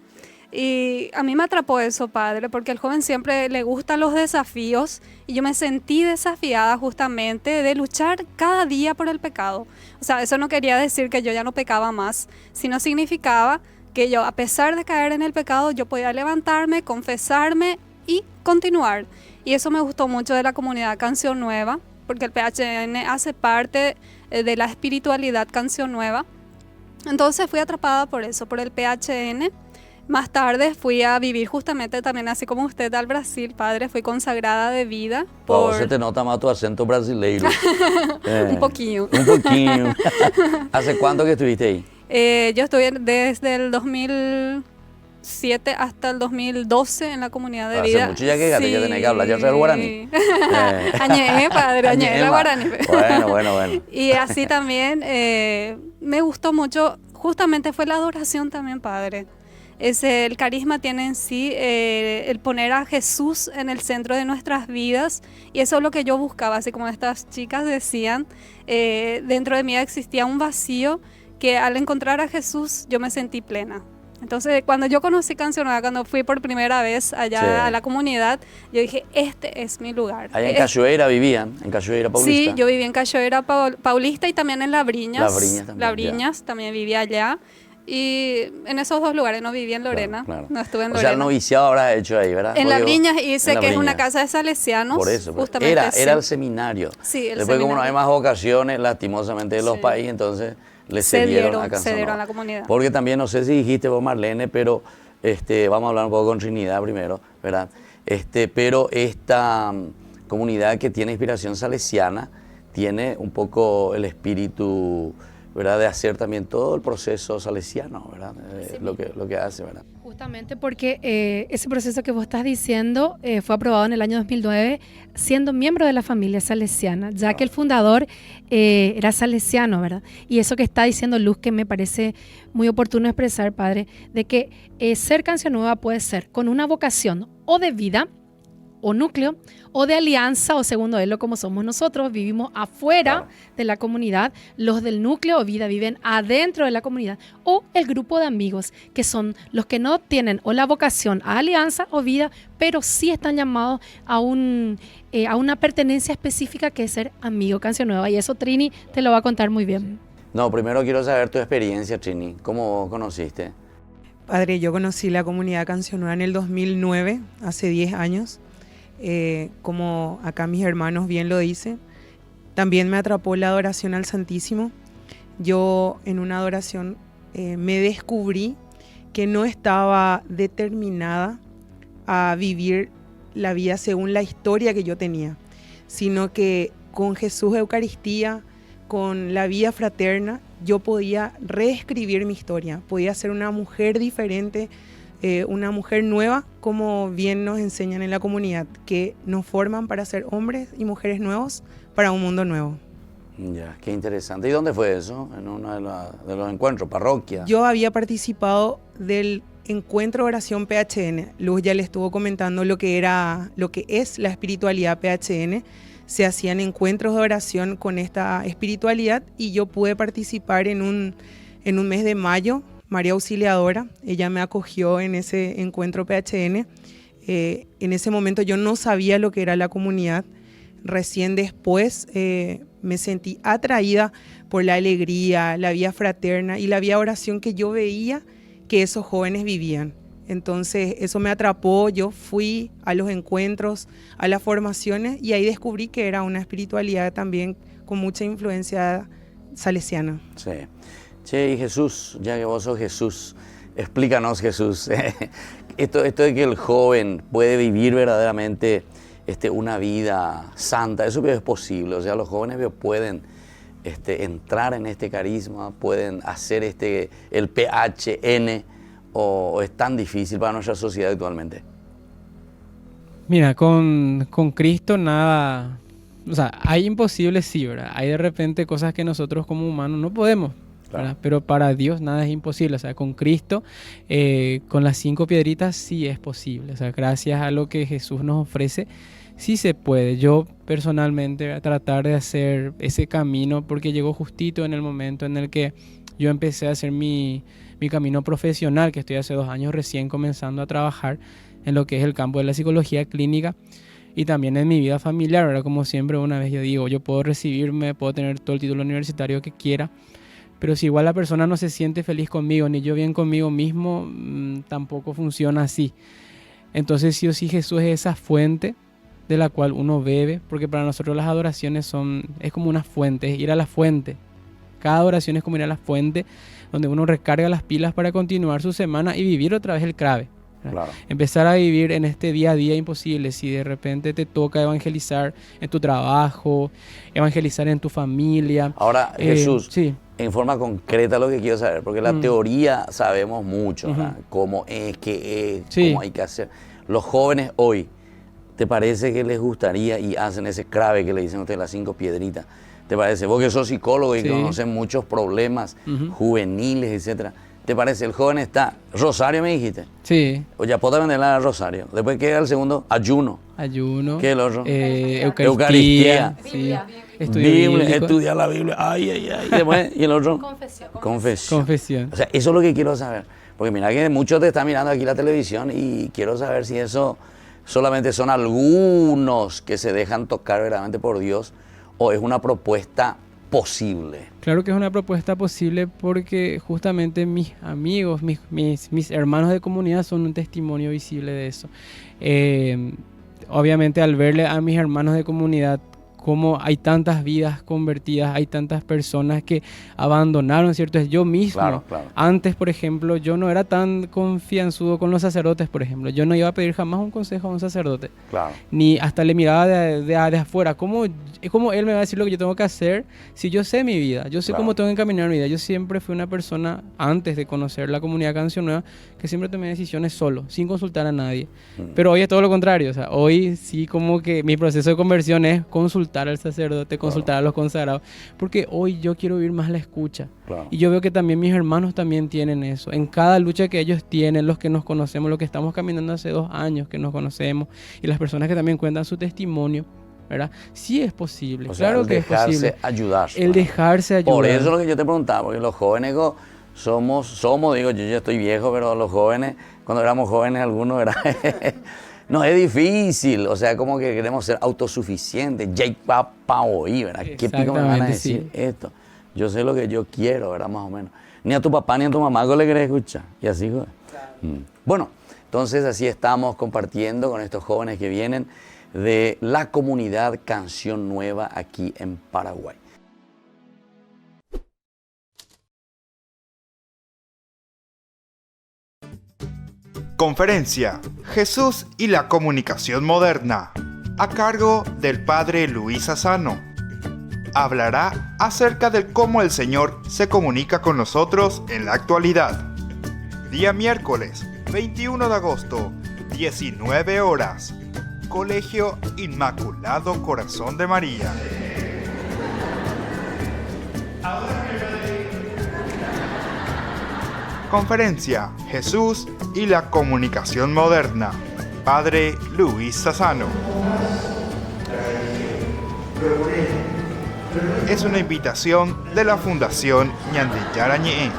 Y a mí me atrapó eso, padre, porque al joven siempre le gustan los desafíos y yo me sentí desafiada justamente de luchar cada día por el pecado. O sea, eso no quería decir que yo ya no pecaba más, sino significaba que yo, a pesar de caer en el pecado, yo podía levantarme, confesarme y continuar. Y eso me gustó mucho de la comunidad Canción Nueva, porque el PHN hace parte de la espiritualidad Canción Nueva. Entonces fui atrapada por eso, por el PHN. Más tarde fui a vivir justamente también, así como usted, al Brasil, padre. Fui consagrada de vida. Por... se te nota más tu acento brasileiro. Un poquillo. Un poquillo. ¿Hace cuánto que estuviste ahí? Yo estuve desde el 2007 hasta el 2012 en la comunidad de vida. Hace mucho ya que ya tenés que hablar, ya soy el guaraní. Añé, padre, añé la guaraní. Bueno. Y así también me gustó mucho, justamente fue la adoración también, padre. El carisma tiene en sí el poner a Jesús en el centro de nuestras vidas, y eso es lo que yo buscaba, así como estas chicas decían, dentro de mí existía un vacío que al encontrar a Jesús yo me sentí plena. Entonces cuando yo conocí Canción Nueva, cuando fui por primera vez allá a la comunidad, yo dije, este es mi lugar. Allá en Cachoeira vivían, en Cachoeira Paulista. Sí, yo viví en Cachoeira Paulista y también en Labriñas. Labriñas también vivía allá. Y en esos dos lugares, no viví en Lorena, claro. No estuve en Lorena. O sea, el noviciado habrá hecho ahí, ¿verdad? En Labriñas hice que es una casa de salesianos. Por eso, justamente era el seminario. Sí, el Después, seminario. como no hay más ocasiones, lastimosamente, de los países, entonces le cedieron a Canción Nueva. A la comunidad. Porque también, no sé si dijiste vos, Marlene, pero vamos a hablar un poco con Trinidad primero, ¿verdad? Pero esta comunidad que tiene inspiración salesiana tiene un poco el espíritu, ¿verdad?, de hacer también todo el proceso salesiano, ¿verdad? Sí. Lo que hace, ¿verdad? Justamente porque ese proceso que vos estás diciendo fue aprobado en el año 2009 siendo miembro de la familia salesiana, ya que el fundador era salesiano, ¿verdad? Y eso que está diciendo Luz, que me parece muy oportuno expresar, padre, de que ser Canción Nueva puede ser con una vocación o de vida, o núcleo, o de alianza, o segundo él, como somos nosotros, vivimos afuera de la comunidad, los del núcleo o vida viven adentro de la comunidad, o el grupo de amigos, que son los que no tienen o la vocación a alianza o vida, pero sí están llamados a una pertenencia específica que es ser amigo Canción Nueva, y eso Trini te lo va a contar muy bien. No, primero quiero saber tu experiencia, Trini. ¿Cómo conociste? Padre, yo conocí la comunidad Canción Nueva en el 2009, hace 10 años. Como acá mis hermanos bien lo dicen, también me atrapó la adoración al Santísimo. Yo en una adoración me descubrí que no estaba determinada a vivir la vida según la historia que yo tenía, sino que con Jesús Eucaristía, con la vida fraterna, yo podía reescribir mi historia, podía ser una mujer diferente, una mujer nueva, como bien nos enseñan en la comunidad, que nos forman para ser hombres y mujeres nuevos para un mundo nuevo. Ya, qué interesante. ¿Y dónde fue eso? En uno de los encuentros, parroquia. Yo había participado del encuentro de oración PHN. Luz ya le estuvo comentando lo que es la espiritualidad PHN. Se hacían encuentros de oración con esta espiritualidad y yo pude participar en un mes de mayo. María Auxiliadora, ella me acogió en ese encuentro PHN. En ese momento yo no sabía lo que era la comunidad. Recién después me sentí atraída por la alegría, la vida fraterna y la vida de oración que yo veía que esos jóvenes vivían. Entonces eso me atrapó, yo fui a los encuentros, a las formaciones y ahí descubrí que era una espiritualidad también con mucha influencia salesiana. Sí. Che, y Jesús, ya que vos sos Jesús, explícanos, Jesús, esto de que el joven puede vivir verdaderamente una vida santa, eso es posible, o sea, los jóvenes pueden entrar en este carisma, pueden hacer el PHN, o es tan difícil para nuestra sociedad actualmente. Mira, con Cristo nada, o sea, hay imposibles sí, ¿verdad? Hay de repente cosas que nosotros como humanos no podemos. Claro. Pero para Dios nada es imposible, o sea, con Cristo, con las 5 piedritas sí es posible, o sea, gracias a lo que Jesús nos ofrece, sí se puede. Yo personalmente voy a tratar de hacer ese camino porque llegó justito en el momento en el que yo empecé a hacer mi camino profesional, que estoy hace 2 años recién comenzando a trabajar en lo que es el campo de la psicología clínica y también en mi vida familiar, ¿verdad? Como siempre, una vez yo digo, yo puedo recibirme, puedo tener todo el título universitario que quiera, Pero si igual la persona no se siente feliz conmigo, ni yo bien conmigo mismo, tampoco funciona así. Entonces sí o sí Jesús es esa fuente de la cual uno bebe, porque para nosotros las adoraciones es como una fuente, es ir a la fuente. Cada adoración es como ir a la fuente, donde uno recarga las pilas para continuar su semana y vivir otra vez el CRAVE. Claro. Empezar a vivir en este día a día imposible. Si de repente te toca evangelizar en tu trabajo, evangelizar en tu familia. Ahora, Jesús, sí. en forma concreta lo que quiero saber, porque la teoría sabemos mucho, ¿verdad? Cómo es, qué es, cómo hay que hacer. Los jóvenes hoy, ¿te parece que les gustaría y hacen ese CRAVE que le dicen a ustedes las 5 piedritas? ¿Te parece? Vos que sos psicólogo y conoces muchos problemas juveniles, etcétera. ¿Te parece? El joven está... Rosario me dijiste. Sí. O ya puedo venderla a Rosario. Después queda el segundo, ayuno. Ayuno. ¿Qué es el otro? Eucaristía. Sí. Biblia, estudiar la Biblia. Ay. Después, ¿y el otro? Confesión. O sea, eso es lo que quiero saber. Porque mira que muchos te están mirando aquí la televisión y quiero saber si eso solamente son algunos que se dejan tocar verdaderamente por Dios o es una propuesta posible. Claro que es una propuesta posible porque justamente mis amigos, mis hermanos de comunidad son un testimonio visible de eso. Obviamente al verle a mis hermanos de comunidad cómo hay tantas vidas convertidas, hay tantas personas que abandonaron, ¿cierto? Yo mismo, claro. Antes, por ejemplo, yo no era tan confianzudo con los sacerdotes, por ejemplo. Yo no iba a pedir jamás un consejo a un sacerdote. Claro. Ni hasta le miraba de afuera. ¿Cómo él me va a decir lo que yo tengo que hacer si yo sé mi vida? Yo sé cómo tengo que encaminar mi vida. Yo siempre fui una persona, antes de conocer la comunidad Canción Nueva, que siempre tomé decisiones solo, sin consultar a nadie. Pero hoy es todo lo contrario. O sea, hoy sí como que mi proceso de conversión es consultar al sacerdote, consultar a los consagrados, porque hoy yo quiero vivir más la escucha. Y yo veo que también mis hermanos también tienen eso. En cada lucha que ellos tienen, los que nos conocemos, los que estamos caminando hace 2 años que nos conocemos, y las personas que también cuentan su testimonio, ¿verdad? Sí es posible, claro que es posible. El dejarse ayudar. Por eso es lo que yo te preguntaba, porque los jóvenes somos, digo, yo ya estoy viejo, pero los jóvenes, cuando éramos jóvenes algunos era... No, es difícil, o sea, como que queremos ser autosuficientes, ¿verdad? ¿Qué pico me van a decir esto? Yo sé lo que yo quiero, ¿verdad? Más o menos. Ni a tu papá ni a tu mamá le querés escuchar. Y así, claro. Bueno, entonces así estamos compartiendo con estos jóvenes que vienen de la comunidad Canción Nueva aquí en Paraguay. Conferencia Jesús y la comunicación moderna, a cargo del padre Luis Sassano. Hablará acerca de cómo el Señor se comunica con nosotros en la actualidad. Día miércoles, 21 de agosto, 19 horas. Colegio Inmaculado Corazón de María. Conferencia Jesús y la comunicación moderna, padre Luis Sassano. Es una invitación de la Fundación Ñandillara Ñe'e.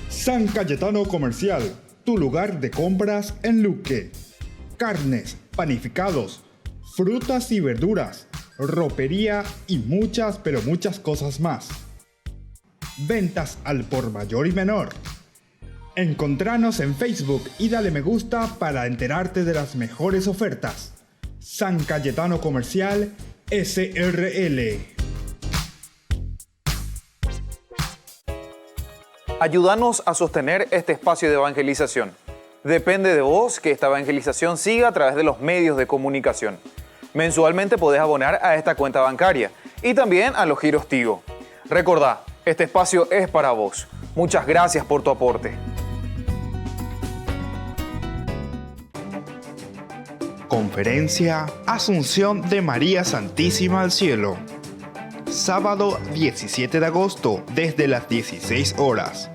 San Cayetano Comercial, tu lugar de compras en Luque. Carnes, panificados, frutas y verduras, ropería y muchas, pero muchas cosas más. Ventas al por mayor y menor. Encontranos en Facebook y dale me gusta para enterarte de las mejores ofertas. San Cayetano Comercial SRL. Ayúdanos a sostener este espacio de evangelización. Depende de vos que esta evangelización siga a través de los medios de comunicación. Mensualmente podés abonar a esta cuenta bancaria y también a los giros Tigo. Recordá, este espacio es para vos. Muchas gracias por tu aporte. Conferencia Asunción de María Santísima al Cielo. Sábado 17 de agosto desde las 16 horas.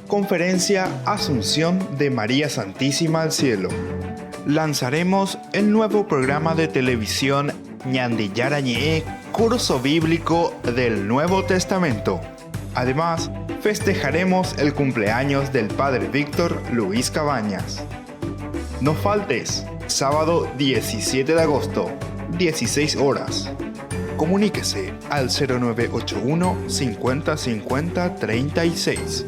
Conferencia Asunción de María Santísima al Cielo. Lanzaremos el nuevo programa de televisión Ñandillara Ñe'e, curso bíblico del Nuevo Testamento. Además, festejaremos el cumpleaños del padre Víctor Luis Cabañas. No faltes, sábado 17 de agosto, 16 horas. Comuníquese al 0981 50 50 36.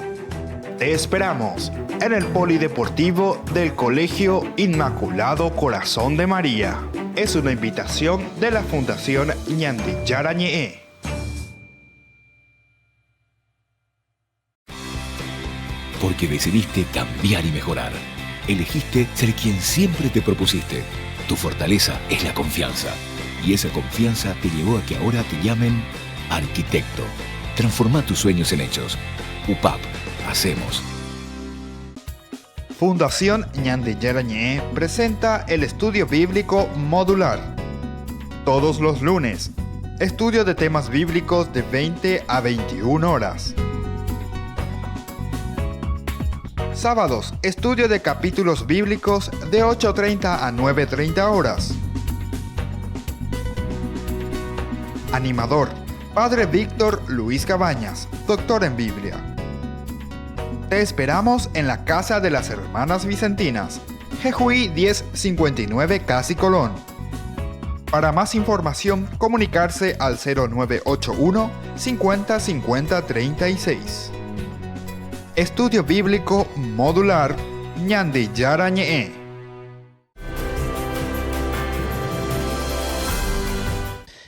Te esperamos en el Polideportivo del Colegio Inmaculado Corazón de María. Es una invitación de la Fundación Ñandillara Ñe'e. Porque decidiste cambiar y mejorar. Elegiste ser quien siempre te propusiste. Tu fortaleza es la confianza. Y esa confianza te llevó a que ahora te llamen arquitecto. Transforma tus sueños en hechos. UPAP. Hacemos. Fundación Ñandillara Ñe'e presenta el estudio bíblico modular. Todos los lunes, estudio de temas bíblicos de 20 a 21 horas. Sábados, estudio de capítulos bíblicos de 8:30 a 9:30 horas. Animador, Padre Víctor Luis Cabañas, doctor en Biblia. Te esperamos en la Casa de las Hermanas Vicentinas, Jejuí 1059 Casi Colón. Para más información, comunicarse al 0981 50 50 36. Estudio Bíblico Modular Ñandillara Ñe'e.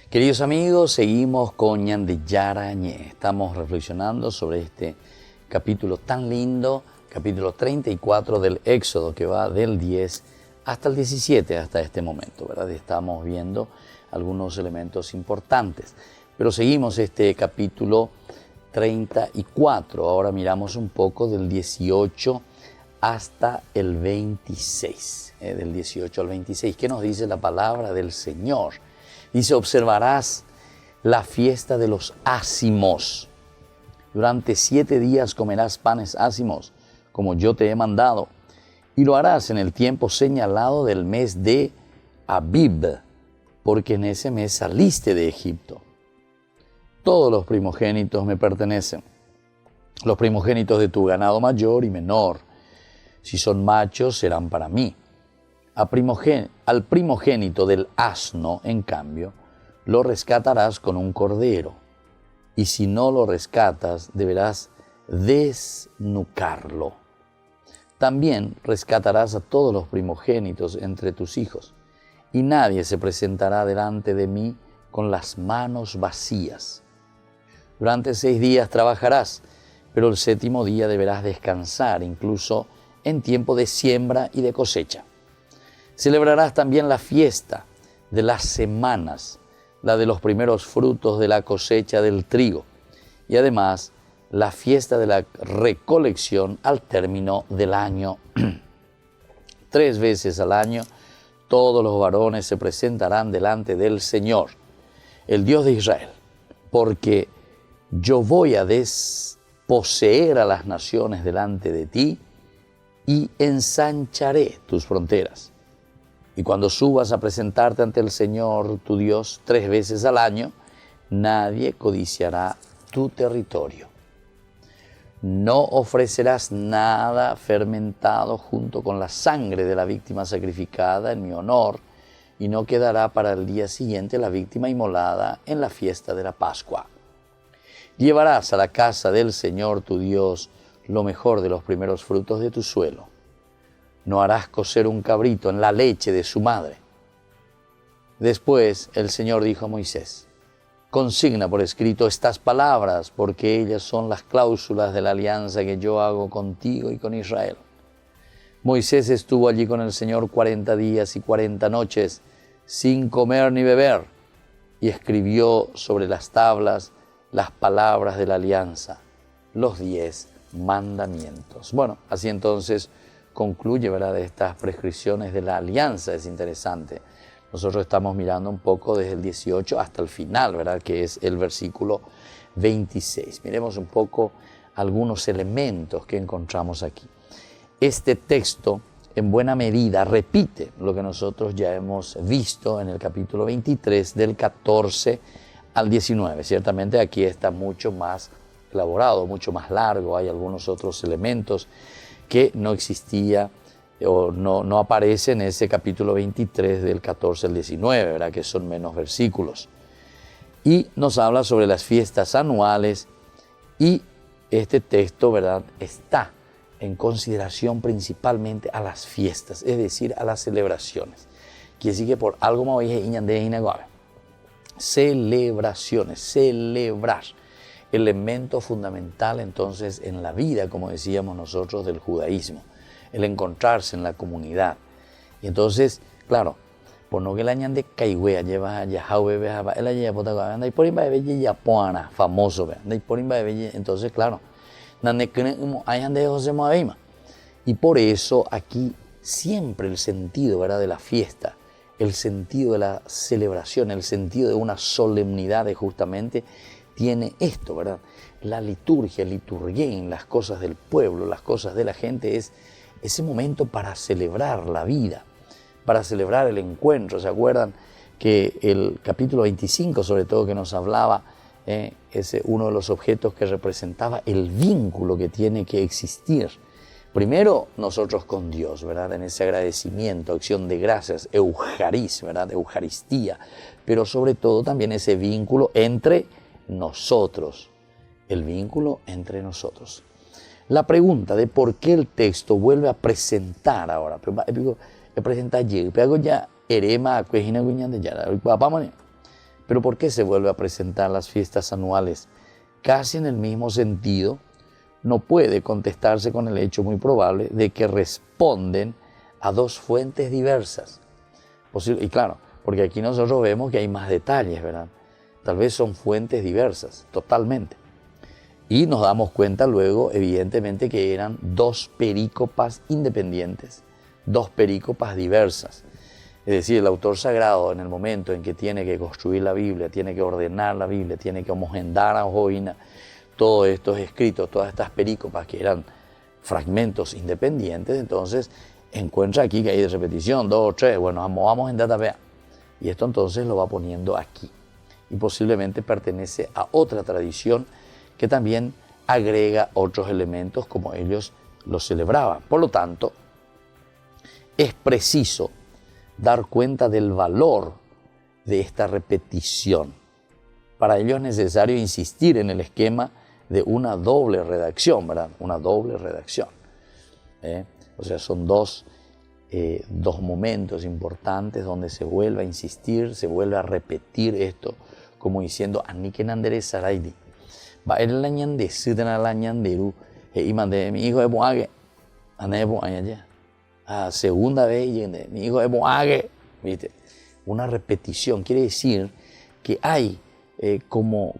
Queridos amigos, seguimos con Ñandillara Ñe'e. Estamos reflexionando sobre este capítulo tan lindo, capítulo 34 del Éxodo, que va del 10 hasta el 17, hasta este momento, ¿verdad? Estamos viendo algunos elementos importantes, pero seguimos este capítulo 34. Ahora miramos un poco del 18 hasta el 26, del 18 al 26. ¿Qué nos dice la palabra del Señor? Dice: observarás la fiesta de los ácimos. Durante 7 días comerás panes ácimos, como yo te he mandado, y lo harás en el tiempo señalado del mes de Abib, porque en ese mes saliste de Egipto. Todos los primogénitos me pertenecen, los primogénitos de tu ganado mayor y menor. Si son machos, serán para mí. Al primogénito del asno, en cambio, lo rescatarás con un cordero. Y si no lo rescatas, deberás desnucarlo. También rescatarás a todos los primogénitos entre tus hijos, y nadie se presentará delante de mí con las manos vacías. Durante 6 días trabajarás, pero el 7º día deberás descansar, incluso en tiempo de siembra y de cosecha. Celebrarás también la fiesta de las semanas, la de los primeros frutos de la cosecha del trigo, y además la fiesta de la recolección al término del año. 3 veces al año todos los varones se presentarán delante del Señor, el Dios de Israel, porque yo voy a desposeer a las naciones delante de ti y ensancharé tus fronteras. Y cuando subas a presentarte ante el Señor tu Dios 3 veces al año, nadie codiciará tu territorio. No ofrecerás nada fermentado junto con la sangre de la víctima sacrificada en mi honor, y no quedará para el día siguiente la víctima inmolada en la fiesta de la Pascua. Llevarás a la casa del Señor tu Dios lo mejor de los primeros frutos de tu suelo. No harás cocer un cabrito en la leche de su madre. Después el Señor dijo a Moisés: consigna por escrito estas palabras, porque ellas son las cláusulas de la alianza que yo hago contigo y con Israel. Moisés estuvo allí con el Señor 40 días y 40 noches, sin comer ni beber, y escribió sobre las tablas las palabras de la alianza, los 10 mandamientos. Bueno, así entonces concluye, ¿verdad?, de estas prescripciones de la alianza. Es interesante. Nosotros estamos mirando un poco desde el 18 hasta el final, ¿verdad?, que es el versículo 26. Miremos un poco algunos elementos que encontramos aquí. Este texto, en buena medida, repite lo que nosotros ya hemos visto en el capítulo 23, del 14 al 19. Ciertamente aquí está mucho más elaborado, mucho más largo. Hay algunos otros elementos que no existía o no aparece en ese capítulo 23 del 14 al 19, ¿verdad?, que son menos versículos. y nos habla sobre las fiestas anuales, y este texto, ¿verdad?, está en consideración principalmente a las fiestas, es decir, a las celebraciones. Quiere decir que por algo me voy a celebraciones, celebrar, elemento fundamental entonces en la vida, como decíamos nosotros, del judaísmo, el encontrarse en la comunidad. Y entonces, claro, por no que la ñande caigüea lleva ya jaue el allá pota anda y por imba de ya poana famoso ve anda y por imba de entonces claro nande hay ande José Moabeima, y por eso aquí siempre el sentido, ¿verdad?, de la fiesta, el sentido de la celebración, el sentido de una solemnidad justamente tiene esto, ¿verdad? La liturgia, liturguén, las cosas del pueblo, las cosas de la gente, es ese momento para celebrar la vida, para celebrar el encuentro. ¿Se acuerdan que el capítulo 25, sobre todo, que nos hablaba, es uno de los objetos que representaba el vínculo que tiene que existir? Primero, nosotros con Dios, ¿verdad?, en ese agradecimiento, acción de gracias, eujarís, ¿verdad?, eucaristía, pero sobre todo también ese vínculo entre nosotros, el vínculo entre nosotros. La pregunta de por qué el texto vuelve a presentar ahora, pero ¿por qué se vuelve a presentar las fiestas anuales? Casi en el mismo sentido, no puede contestarse con el hecho muy probable de que responden a dos fuentes diversas. Y claro, porque aquí nosotros vemos que hay más detalles, ¿verdad? Tal vez son fuentes diversas, totalmente. Y nos damos cuenta luego, evidentemente, que eran dos perícopas independientes, dos perícopas diversas. Es decir, el autor sagrado, en el momento en que tiene que construir la Biblia, tiene que ordenar la Biblia, tiene que homogendar a Joina, todos estos escritos, todas estas perícopas que eran fragmentos independientes, entonces encuentra aquí que hay de repetición, 2 o 3, bueno, vamos en database. Y esto entonces lo va poniendo aquí. Y posiblemente pertenece a otra tradición que también agrega otros elementos como ellos lo celebraban. Por lo tanto, es preciso dar cuenta del valor de esta repetición. Para ello es necesario insistir en el esquema de una doble redacción, ¿verdad? Una doble redacción. O sea, son dos momentos importantes donde se vuelve a insistir, se vuelve a repetir esto, como diciendo, Aniken Andere Saraidi. Va a ir la ñande, si ten la ñanderu, y mandé mi hijo de Boague, ande Boague allá. Segunda vez, mi hijo de Boague, ¿viste? Una repetición, quiere decir que hay como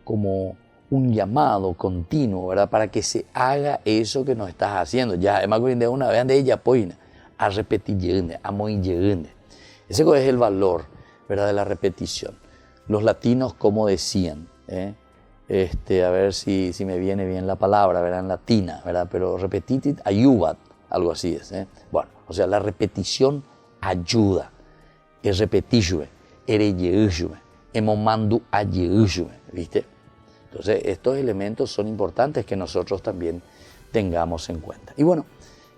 un llamado continuo, ¿verdad?, para que se haga eso que nos estás haciendo. Ya, además, de una vez de ella, pues, a repetir, a muy. Ese es el valor, ¿verdad?, de la repetición. Los latinos, como decían, a ver si me viene bien la palabra, ¿verdad?, en latina, ¿verdad?, pero repetitit ayubat, algo así es. Bueno, o sea, la repetición ayuda. Es repetirme, ereyeyume, emomandu ayeyume, ¿viste? Entonces, estos elementos son importantes que nosotros también tengamos en cuenta. Y bueno,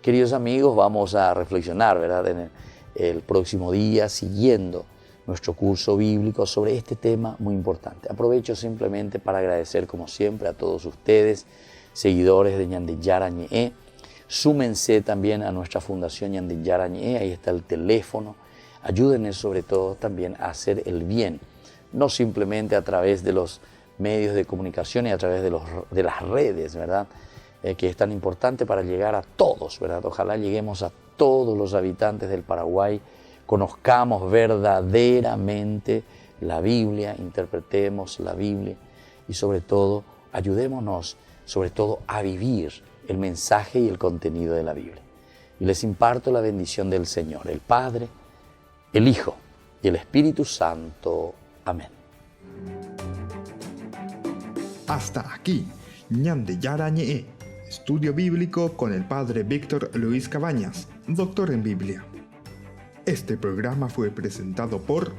queridos amigos, vamos a reflexionar, ¿verdad?, en el próximo día, siguiendo nuestro curso bíblico sobre este tema muy importante. Aprovecho simplemente para agradecer, como siempre, a todos ustedes, seguidores de Ñandillara Ñe'e. Súmense también a nuestra fundación Ñandillara Ñe'e, ahí está el teléfono. Ayúdenme sobre todo también a hacer el bien, no simplemente a través de los medios de comunicación y a través de las redes, ¿verdad?, que es tan importante para llegar a todos, ¿verdad? Ojalá lleguemos a todos los habitantes del Paraguay, conozcamos verdaderamente la Biblia, interpretemos la Biblia y sobre todo ayudémonos sobre todo a vivir el mensaje y el contenido de la Biblia. Y les imparto la bendición del Señor, el Padre, el Hijo y el Espíritu Santo. Amén. Hasta aquí, Ñandillara Ñe'e, estudio bíblico con el Padre Víctor Luis Cabañas, doctor en Biblia. Este programa fue presentado por